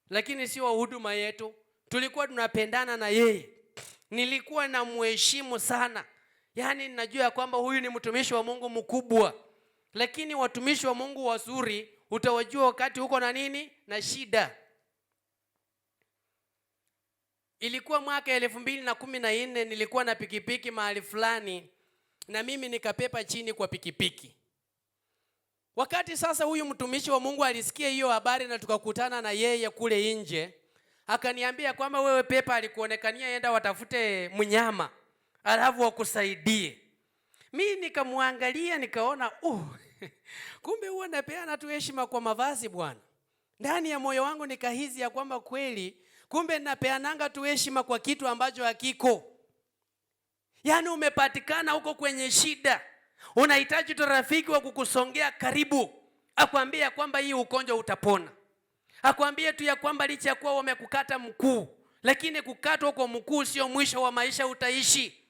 lakini si wa huduma yetu. Tulikuwa tunapendana na yeye. Nilikuwa namheshimu sana. Yaani ninajua ya kwamba huyu ni mtumishi wa Mungu mkubwa. Lakini watumishi wa Mungu wazuri utawajua wakati uko na nini? Na shida. Ilikuwa mwaka 2014, nilikuwa na pikipiki mahali fulani na mimi nikapepa chini kwa pikipiki. Wakati sasa huyu mtumishi wa Mungu alisikia hiyo habari na tukakutana na yeye kule nje, akaniambia kwamba wewe pepa alikuonekania enda watafute mnyama alafu wakusaidie. Mimi nikamwangalia nikaona kumbe huwa napeana tu heshima kwa mavazi bwana. Ndani ya moyo wangu nikahisi ya kwamba kweli kumbe napeananga tu heshima kwa kitu ambacho hakiko. Yaani umepatikana huko kwenye shida, unahitaji tu rafiki wa kukusongea karibu, akwambia kwamba hii ugonjwa utapona. Akwambie tu ya kwamba licha ya kuwa wamekukata mkuu, lakini kukatwa kwa mkuu sio mwisho wa maisha, utaishi.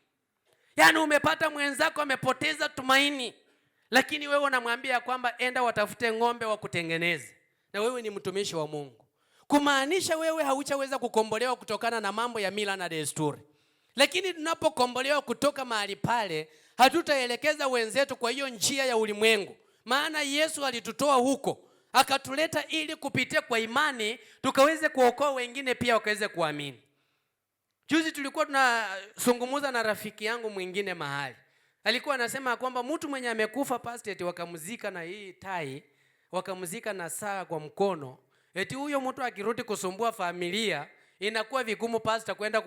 Yaani umepata mwenzako amepoteza tumaini, lakini wewe unamwambia kwamba enda watafute ng'ombe wa kutengeneze, na wewe ni mtumishi wa Mungu. Kumaanisha wewe hauchaweza kukombolewa kutokana na mambo ya mila na desturi. Lakini tunapokombolewa kutoka mahali pale, hatutaelekeza wenzetu kwa hiyo njia ya ulimwengu. Maana Yesu alitutoa huko, akatuleta ili kupitia kwa imani tukaweze kuokoa wengine pia wakaweze kuamini. Juzi tulikuwa tunazungumza na rafiki yangu mwingine mahali. Alikuwa anasema kwamba mtu mwenye amekufa pastor wakamzika na hii tai, wakamzika na saa kwa mkono, Eti huyo mtu akirudi kusumbua familia, inakuwa vigumu pastor kwenda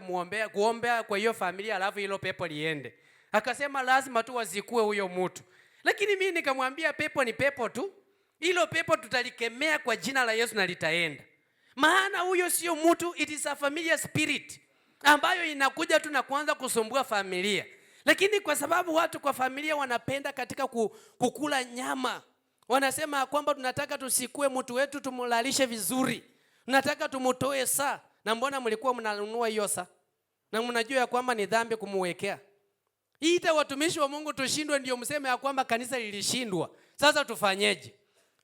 kuombea kwa hiyo familia alafu hilo pepo liende. Akasema lazima tu wazikue huyo mtu. Lakini mimi nikamwambia pepo ni pepo tu. Hilo pepo tutalikemea kwa jina la Yesu na litaenda. Maana huyo sio mtu, it is a familiar spirit ambayo inakuja tu na kuanza kusumbua familia. Lakini kwa sababu watu kwa familia wanapenda katika kukula nyama, wanasema kwamba tunataka tusikue mtu wetu tumulalishe vizuri. Tunataka tumutoe saa. Na mbona mlikuwa mnanunua hiyo saa? Na mnajua ya kwamba ni dhambi kumuwekea. Ita watumishi wa Mungu tushindwe ndio mseme ya kwamba kanisa lilishindwa. Sasa tufanyeje?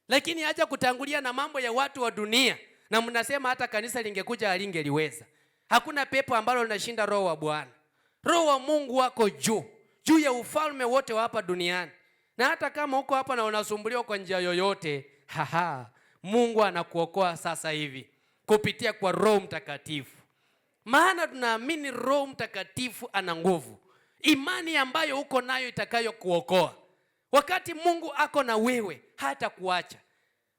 Lakini acha kutangulia na mambo ya watu wa dunia na mnasema hata kanisa lingekuja halingeliweza. Hakuna pepo ambalo linashinda roho wa Bwana. Roho wa Mungu wako juu ya ufalme wote wa hapa duniani. Na hata kama uko hapa na unasumbuliwa kwa njia yoyote, Mungu anakuokoa sasa hivi kupitia kwa Roho Mtakatifu. Maana tunaamini Roho Mtakatifu ana nguvu. Imani ambayo uko nayo itakayo kuokoa. Wakati Mungu ako na wewe, hata kuacha.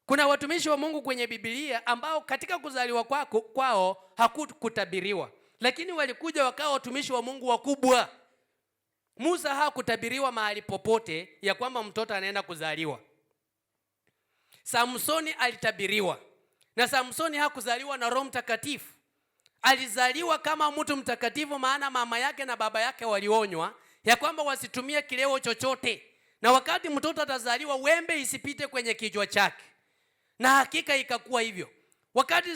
Kuna watumishi wa Mungu kwenye Biblia ambao katika kuzaliwa kwao hakukutabiriwa. Lakini walikuja wakawa watumishi wa Mungu wakubwa. Musa hakutabiriwa mahali popote ya kwamba mtoto anaenda kuzaliwa. Samsoni alitabiriwa. Na Samsoni hakuzaliwa na Roho Mtakatifu. Alizaliwa kama mtu mtakatifu, maana mama yake na baba yake walionywa ya kwamba wasitumie kileo chochote. Na wakati mtoto atazaliwa wembe isipite kwenye kichwa chake. Na hakika ikakuwa hivyo. Wakati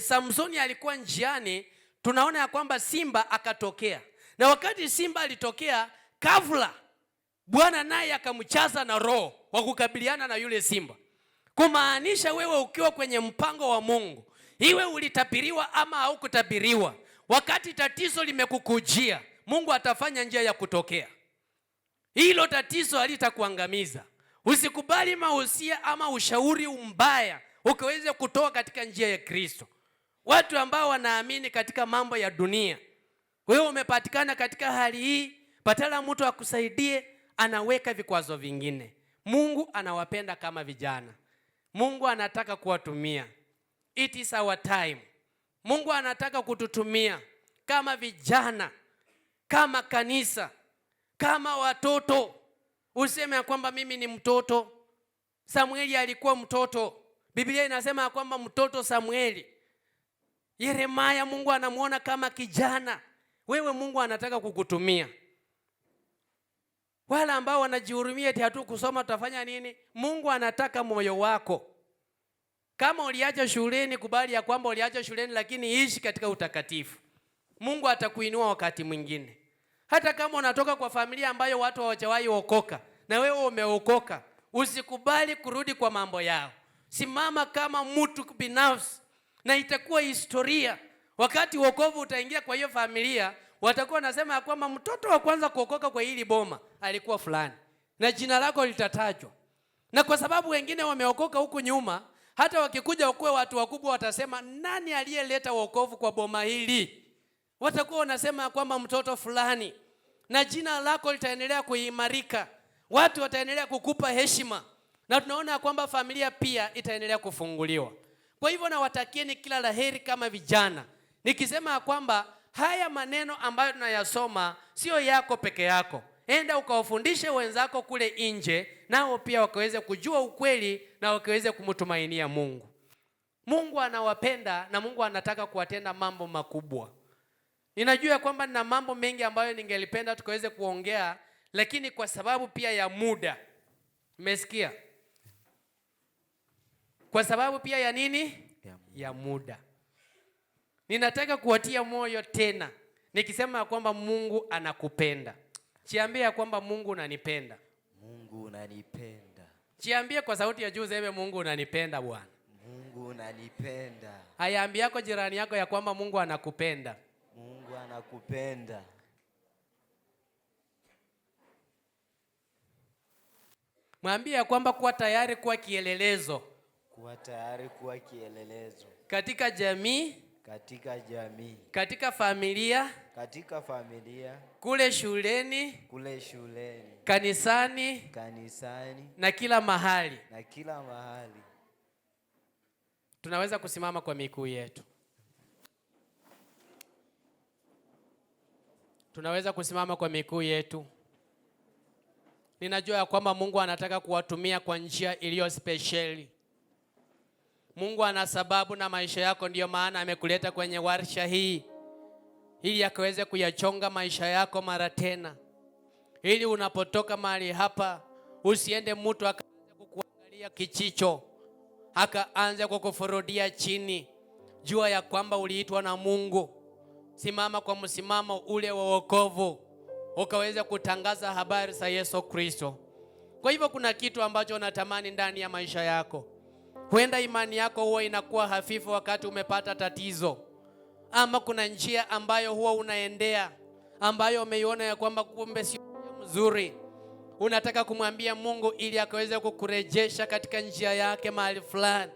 Samsoni alikuwa njiani, tunaona ya kwamba simba akatokea. Na wakati simba alitokea, ghafla Bwana naye akamchaza na roho wa kukabiliana na yule simba. Kumaanisha wewe ukiwa kwenye mpango wa Mungu, iwe ulitabiriwa ama haukutabiriwa, wakati tatizo limekukujia, Mungu atafanya njia ya kutokea. Hilo tatizo halitakuangamiza. Usikubali mahusia ama ushauri mbaya ukaweze kutoa katika njia ya Kristo. Watu ambao wanaamini katika mambo ya dunia, wewe umepatikana katika hali hii, badala mtu akusaidie, anaweka vikwazo vingine. Mungu anawapenda kama vijana. Mungu anataka kuwatumia. It is our time. Mungu anataka kututumia kama vijana, kama kanisa, kama watoto. Useme ya kwamba mimi ni mtoto. Samueli alikuwa mtoto. Biblia inasema ya kwamba mtoto Samueli. Yeremia Mungu anamuona kama kijana. Wewe Mungu anataka kukutumia. Wala ambao wanajihurumia eti hatu kusoma tutafanya nini? Mungu anataka moyo wako. Kama uliacha shuleni, kubali ya kwamba uliacha shuleni, lakini ishi katika utakatifu. Mungu atakuinua wakati mwingine. Hata kama unatoka kwa familia ambayo watu hawajawahi okoka na wewe umeokoka, usikubali kurudi kwa mambo yao. Simama kama mtu binafsi na itakuwa historia. Wakati wokovu utaingia kwa hiyo familia, watakuwa wanasema ya kwamba mtoto wa kwanza kuokoka kwa hili boma alikuwa fulani, na jina lako litatajwa. Na kwa sababu wengine wameokoka huku nyuma, hata wakikuja wakuwe watu wakubwa watasema nani aliyeleta wokovu kwa boma hili? Watakuwa wanasema ya kwamba mtoto fulani, na jina lako litaendelea kuimarika. Watu wataendelea kukupa heshima, na tunaona kwamba familia pia itaendelea kufunguliwa. Kwa hivyo nawatakieni kila laheri kama vijana. Nikisema kwamba haya maneno ambayo tunayasoma sio yako peke yako. Enda ukawafundishe wenzako kule nje, nao pia wakaweze kujua ukweli na wakaweze kumtumainia Mungu. Mungu anawapenda na Mungu anataka kuwatenda mambo makubwa. Ninajua kwamba nina mambo mengi ambayo ningelipenda tukaweze kuongea, lakini kwa sababu pia ya muda. Umesikia? Kwa sababu pia ya nini? Ya muda. Ninataka kuwatia moyo tena nikisema kwamba Mungu anakupenda. Jiambie kwamba Mungu unanipenda. Mungu unanipenda. Jiambie kwa sauti ya juu, sema Mungu unanipenda Bwana. Mungu unanipenda. Ayaambie yako jirani yako ya kwamba Mungu anakupenda. Mungu anakupenda. Mwambie ya kwamba kuwa tayari kuwa kielelezo. Kuwa tayari kuwa kielelezo. Katika jamii, katika jamii, katika familia, katika familia, kule shuleni, kule shuleni, kanisani, kanisani, na kila mahali, na kila mahali. Tunaweza kusimama kwa miguu yetu. Tunaweza kusimama kwa miguu yetu. Ninajua ya kwamba Mungu anataka kuwatumia kwa njia iliyo speciali. Mungu ana sababu na maisha yako, ndiyo maana amekuleta kwenye warsha hii ili akaweze kuyachonga maisha yako mara tena. Ili unapotoka mahali hapa usiende mtu akaanza kukuangalia kichicho, akaanza kukufurudia chini. Jua ya kwamba uliitwa na Mungu. Simama kwa msimamo ule wa wokovu, ukaweza kutangaza habari za Yesu Kristo. Kwa hivyo kuna kitu ambacho unatamani ndani ya maisha yako. Huenda imani yako huwa inakuwa hafifu wakati umepata tatizo, ama kuna njia ambayo huwa unaendea ambayo umeiona ya kwamba kumbe sio mzuri. Unataka kumwambia Mungu ili akaweze kukurejesha katika njia yake mahali fulani,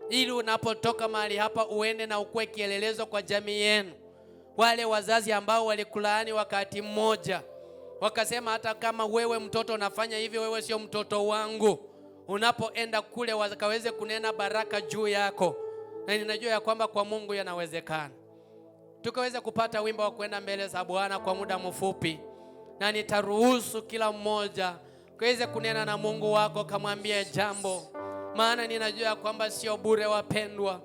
ili unapotoka mahali hapa uende na ukue kielelezo kwa jamii yenu. Wale wazazi ambao walikulaani wakati mmoja, wakasema hata kama wewe mtoto unafanya hivyo, wewe sio mtoto wangu. Unapoenda kule wakaweze kunena baraka juu yako, na ninajua ya kwamba kwa Mungu yanawezekana. Tukaweza kupata wimbo wa kwenda mbele za Bwana kwa muda mfupi, na nitaruhusu kila mmoja kaweze kunena na Mungu wako, kamwambie jambo. Maana ninajua ya kwamba sio bure wapendwa.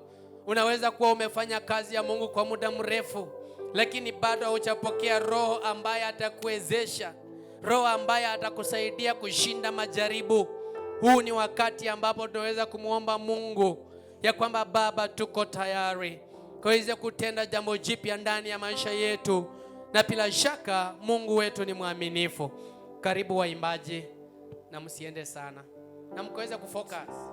Unaweza kuwa umefanya kazi ya Mungu kwa muda mrefu, lakini bado hujapokea roho ambaye atakuwezesha, roho ambaye atakusaidia kushinda majaribu. Huu ni wakati ambapo tunaweza kumuomba Mungu ya kwamba Baba, tuko tayari kaweze kutenda jambo jipya ndani ya maisha yetu, na bila shaka Mungu wetu ni mwaminifu. Karibu waimbaji, na msiende sana, na mkaweze kufocus.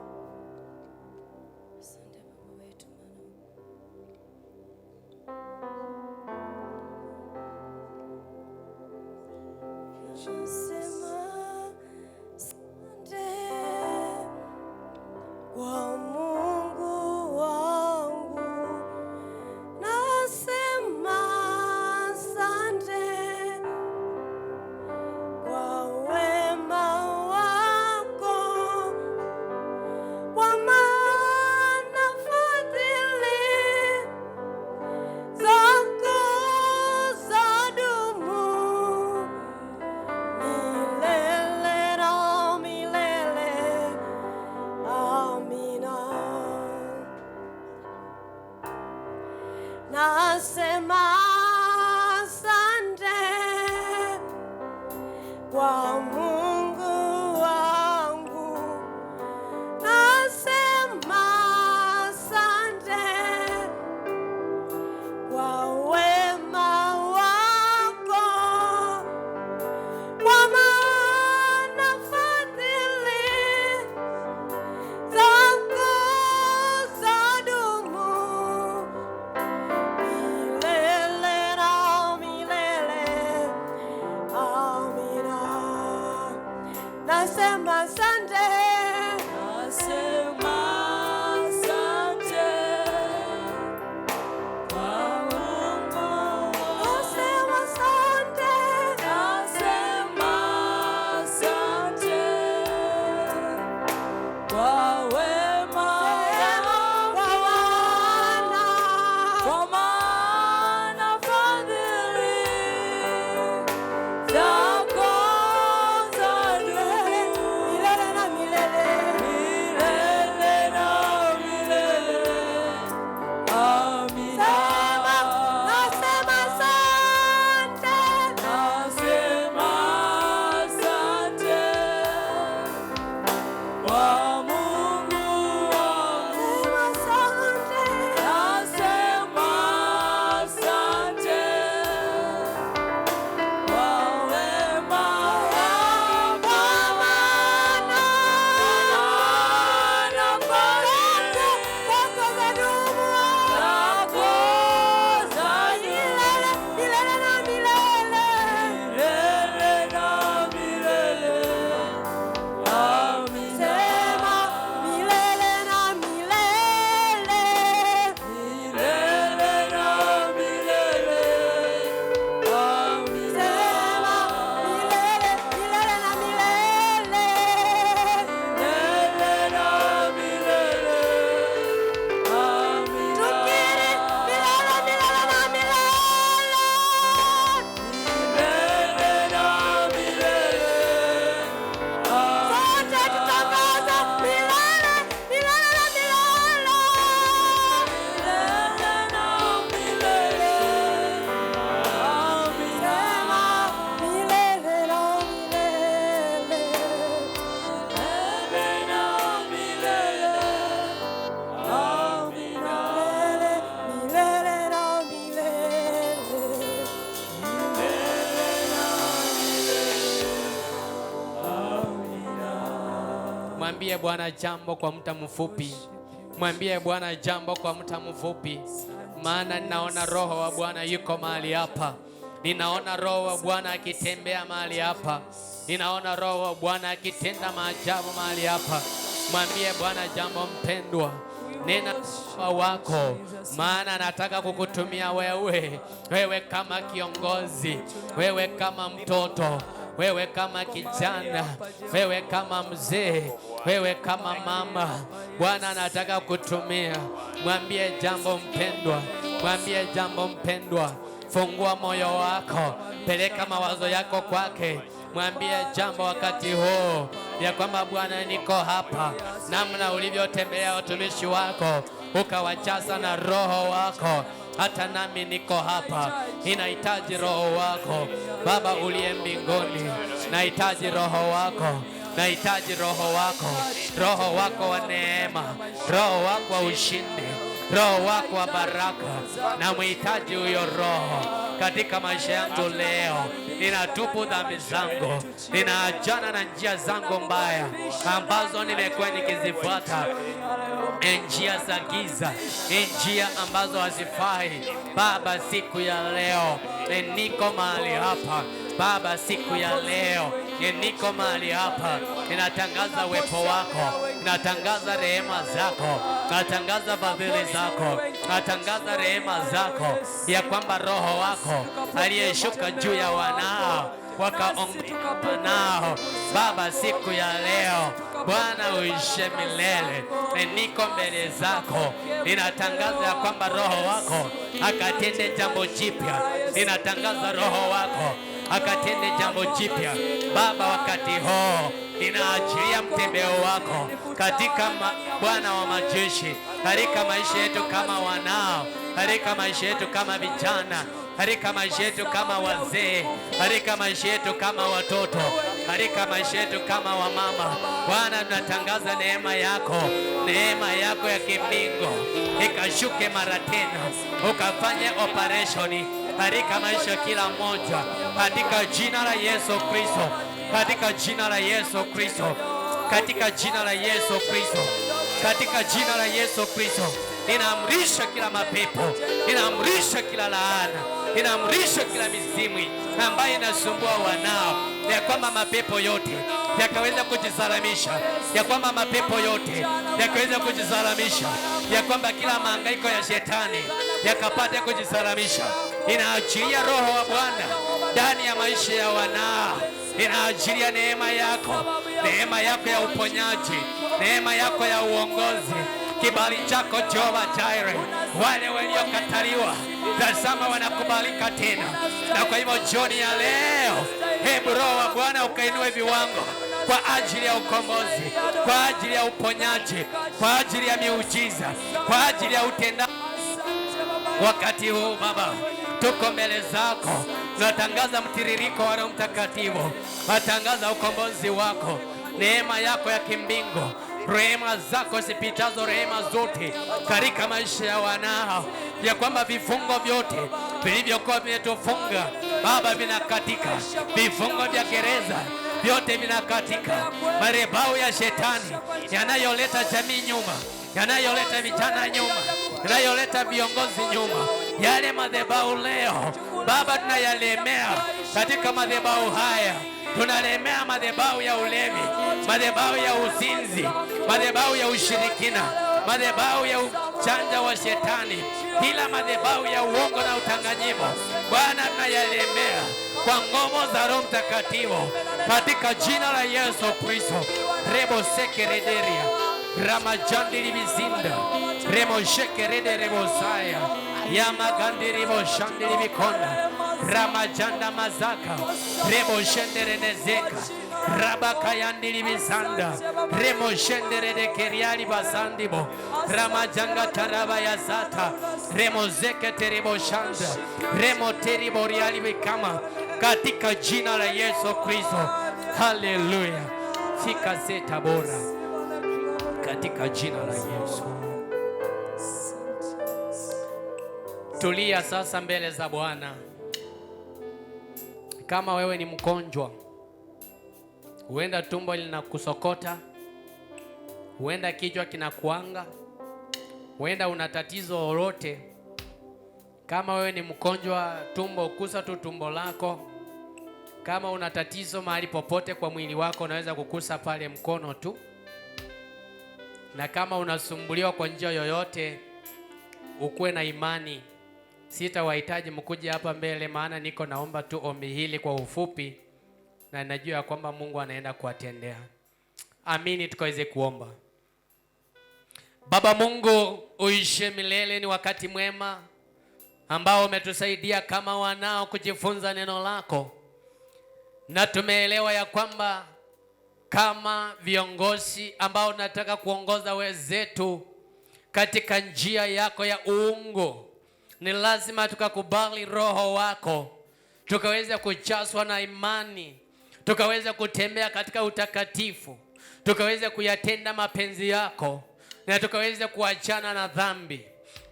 Nasema asante kwa Mungu wangu. Nasema asante kwa wema wako, kwa maana fadhili zako zadumu milele. Mwambie Bwana jambo kwa muda mfupi. Mwambie Bwana jambo kwa muda mfupi. Maana ninaona roho wa Bwana yuko mahali hapa. Ninaona roho wa Bwana akitembea mahali hapa. Ninaona roho wa Bwana akitenda maajabu mahali hapa. Mwambie Bwana jambo mpendwa. Nena wako, maana nataka kukutumia wewe. Wewe kama kiongozi, wewe kama mtoto, wewe kama kijana, wewe kama mzee, wewe kama mama. Bwana anataka kutumia. Mwambie jambo mpendwa. Mwambie jambo mpendwa. Fungua moyo wako. Peleka mawazo yako kwake. Mwambie jambo wakati huu ya kwamba Bwana, niko hapa. Namna ulivyotembelea watumishi wako ukawajaza na roho wako, hata nami niko hapa. Ninahitaji roho wako Baba uliye mbinguni. Nahitaji roho wako. Nahitaji roho wako. Roho wako wa neema, roho wako wa ushindi, roho wako wa baraka. Na mhitaji huyo roho katika maisha yangu leo. Ninatupu dhambi zangu, ninaachana na njia zangu mbaya ambazo nimekuwa nikizifuata, njia za giza, njia ambazo hazifai. Baba, siku ya leo niko mahali hapa. Baba, siku ya leo niko mahali hapa. Ninatangaza uwepo wako, ninatangaza rehema zako, natangaza fadhili zako, natangaza rehema zako, ya kwamba roho wako aliyeshuka juu ya wanao wakaongozwa nao. Baba, siku ya leo Bwana uishe milele. Niko mbele zako, ninatangaza ya kwamba roho wako akatende jambo jipya. Ninatangaza roho wako akatende jambo jipya. Baba, wakati huu ninaachilia mtembeo wako katika Bwana wa majeshi, katika maisha yetu kama wanao, katika maisha yetu kama vijana, katika maisha yetu kama wazee, katika maisha yetu kama watoto, katika maisha yetu kama wamama. Bwana, tunatangaza neema yako, neema yako ya kimbingu ikashuke mara tena, ukafanye operationi katika maisha kila mmoja, katika jina la Yesu Kristo, katika jina la Yesu Kristo, katika jina la Yesu Kristo, katika jina la Yesu Kristo. Ninaamrisha kila mapepo, ninaamrisha kila laana, ninaamrisha kila mizimu ambayo inasumbua wanao, ya kwamba mapepo yote yakaweza kujizalamisha, ya kwamba mapepo yote yakaweza kujizalamisha, ya kwamba kila mahangaiko ya shetani yakapata kujizalamisha. Ninaachilia roho wa Bwana ndani ya maisha ya wanao. Ninaachilia neema yako, neema yako ya uponyaji, neema yako ya uongozi, kibali chako Jehova Jireh. Wale waliokataliwa tazama wanakubalika tena. Na kwa hivyo jioni ya leo, hebu roho wa Bwana ukainue viwango kwa ajili ya ukombozi, kwa ajili ya uponyaji, kwa ajili ya miujiza, kwa ajili ya utendaji. Wakati huu Baba, tuko mbele zako, tunatangaza mtiririko wa Roho Mtakatifu, tunatangaza ukombozi wako, neema yako ya kimbingu, rehema zako zipitazo rehema zote katika maisha ya wanao, ya kwamba vifungo vyote vilivyokuwa vimetufunga Baba vinakatika, vifungo vya gereza vyote vinakatika, madhabahu ya shetani yanayoleta jamii nyuma, yanayoleta vijana nyuma, yanayoleta viongozi nyuma, yale madhabahu leo Baba tunayalemea katika madhabahu haya. Tunalemea madhabahu ya ulevi, madhabahu ya uzinzi, madhabahu ya ushirikina, madhabahu ya uchanja wa shetani, kila madhabahu ya uongo na utanganyifu. Bwana tunayalemea kwa nguvu za Roho Mtakatifu katika jina la Yesu Kristo. Rebo sekerederia ramajandi libizinda remo shekerede rebo saya yamagandi ribo shandi libikonda ramajanda mazaka rebo shenderenezeka rabakayandi libizanda remo shenderede keriali basandibo ramajanga taraba ya zata remo zeke teribo shanda remo teribo riali bikama katika jina la Yesu Kristo. Haleluya. Fika zeta bora katika jina la Yesu. Tulia sasa mbele za Bwana. Kama wewe ni mgonjwa, huenda tumbo linakusokota, huenda kichwa kinakuanga, huenda una tatizo lolote. Kama wewe ni mgonjwa tumbo, kusa tu tumbo lako. Kama una tatizo mahali popote kwa mwili wako, unaweza kukusa pale mkono tu. Na kama unasumbuliwa kwa njia yoyote, ukuwe na imani. Sitawahitaji mkuje hapa mbele, maana niko naomba tu ombi hili kwa ufupi, na najua kwamba Mungu anaenda kuwatendea. Amini, tukaweze kuomba. Baba Mungu uishe milele, ni wakati mwema ambao umetusaidia kama wanao kujifunza neno lako, na tumeelewa ya kwamba kama viongozi ambao nataka kuongoza wenzetu katika njia yako ya uungu, ni lazima tukakubali roho wako, tukaweza kujazwa na imani, tukaweza kutembea katika utakatifu, tukaweza kuyatenda mapenzi yako, na tukaweza kuachana na dhambi.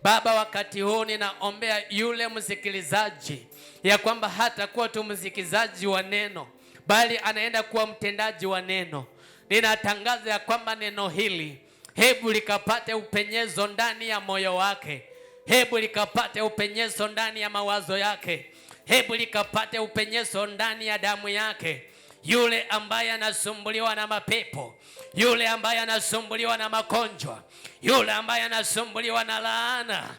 Baba, wakati huu ninaombea yule msikilizaji ya kwamba hata kuwa tu msikilizaji wa neno, bali anaenda kuwa mtendaji wa neno. Ninatangaza ya kwamba neno hili hebu likapate upenyezo ndani ya moyo wake, hebu likapate upenyezo ndani ya mawazo yake, hebu likapate upenyezo ndani ya damu yake. Yule ambaye anasumbuliwa na mapepo, yule ambaye anasumbuliwa na magonjwa, yule ambaye anasumbuliwa na laana,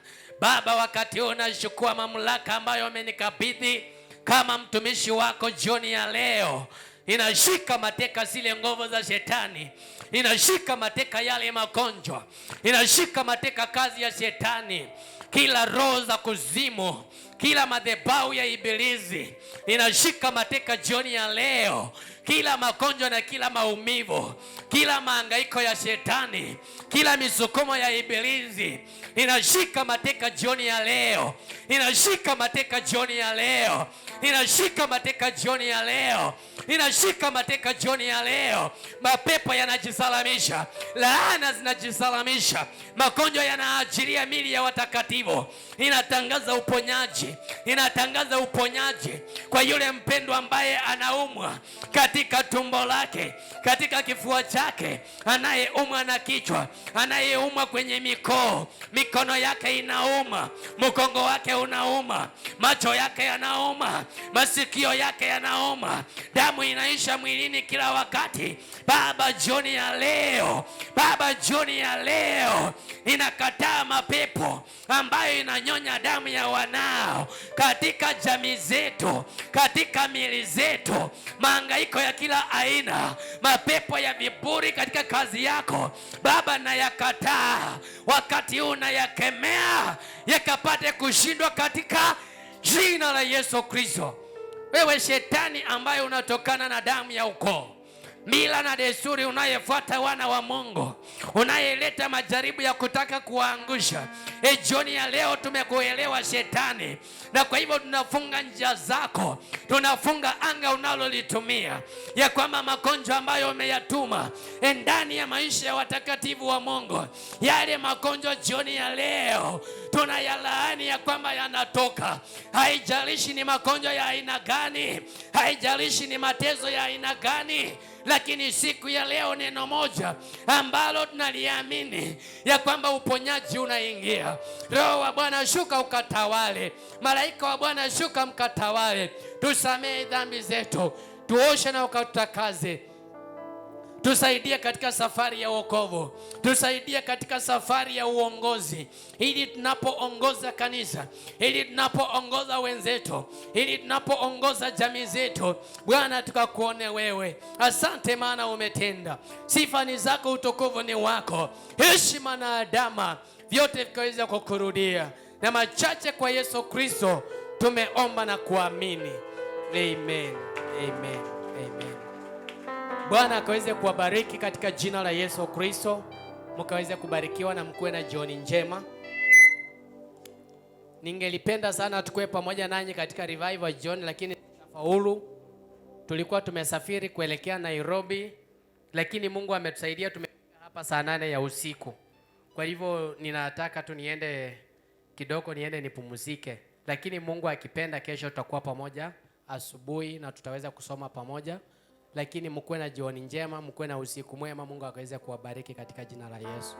Baba, wakati huu nachukua mamlaka ambayo umenikabidhi kama mtumishi wako jioni ya leo. Inashika mateka zile nguvu za shetani, inashika mateka yale magonjwa, inashika mateka kazi ya shetani, kila roho za kuzimu, kila madhabahu ya ibilisi inashika mateka jioni ya leo. Kila magonjwa na kila maumivu, kila mahangaiko ya shetani, kila misukumo ya ibilisi inashika mateka jioni ya leo, inashika mateka jioni ya leo, inashika mateka jioni ya leo, inashika mateka jioni ya leo. Mapepo yanajisalamisha, laana zinajisalamisha, magonjwa yanaachilia mili ya watakatifu. Inatangaza uponyaji, inatangaza uponyaji kwa yule mpendwa ambaye anaumwa katika tumbo lake, katika kifua chake, anayeumwa na kichwa, anayeumwa kwenye mikono yake inauma, mgongo wake unauma, macho yake yanauma, masikio yake yanauma, damu inaisha mwilini kila wakati. Baba, jioni ya leo, Baba, jioni ya leo inakataa mapepo ambayo inanyonya damu ya wanao katika jamii zetu, katika miili zetu, mahangaiko ya kila aina, mapepo ya viburi katika kazi yako Baba, na yakataa wakati huu, na yakemea yakapate kushindwa katika jina la Yesu Kristo. Wewe shetani ambaye unatokana na damu ya ukoo, mila na desturi, unayefuata wana wa Mungu, unayeleta majaribu ya kutaka kuangusha, jioni ya leo tumekuelewa shetani, na kwa hivyo tunafunga njia zako, tunafunga anga unalolitumia, ya kwamba magonjwa ambayo umeyatuma ndani ya maisha ya watakatifu wa Mungu, yale magonjwa jioni ya leo tunayalaani ya kwamba yanatoka. Haijalishi ni magonjwa ya aina gani, haijalishi ni mateso ya aina gani, lakini siku ya leo neno moja ambalo tunaliamini ya kwamba uponyaji unaingia. Roho wa Bwana shuka ukatawale, malaika wa Bwana shuka mkatawale. Tusamehe dhambi zetu, tuoshe na ukatutakaze. Tusaidie katika safari ya wokovu, tusaidie katika safari ya uongozi, ili tunapoongoza kanisa, ili tunapoongoza wenzetu, ili tunapoongoza jamii zetu, Bwana, tukakuone wewe. Asante maana umetenda. Sifa ni zako, utukufu ni wako, heshima na adama vyote vikaweza kukurudia. Na machache kwa Yesu Kristo tumeomba na kuamini. Amen. Amen. Amen. Bwana akaweze kuwabariki katika jina la Yesu Kristo, mkaweze kubarikiwa na mkuwe na jioni njema. Ningelipenda sana tukue pamoja nanyi katika revival jioni, lakini faulu. Tulikuwa tumesafiri kuelekea Nairobi, lakini Mungu ametusaidia tumefika hapa saa 8 ya usiku. Kwa hivyo ninataka tu niende kidogo, niende nipumzike, lakini Mungu akipenda kesho tutakuwa pamoja asubuhi na tutaweza kusoma pamoja. lakini mkuwe na jioni njema, mkuwe na usiku mwema. Mungu akaweze kuwabariki katika jina la Yesu.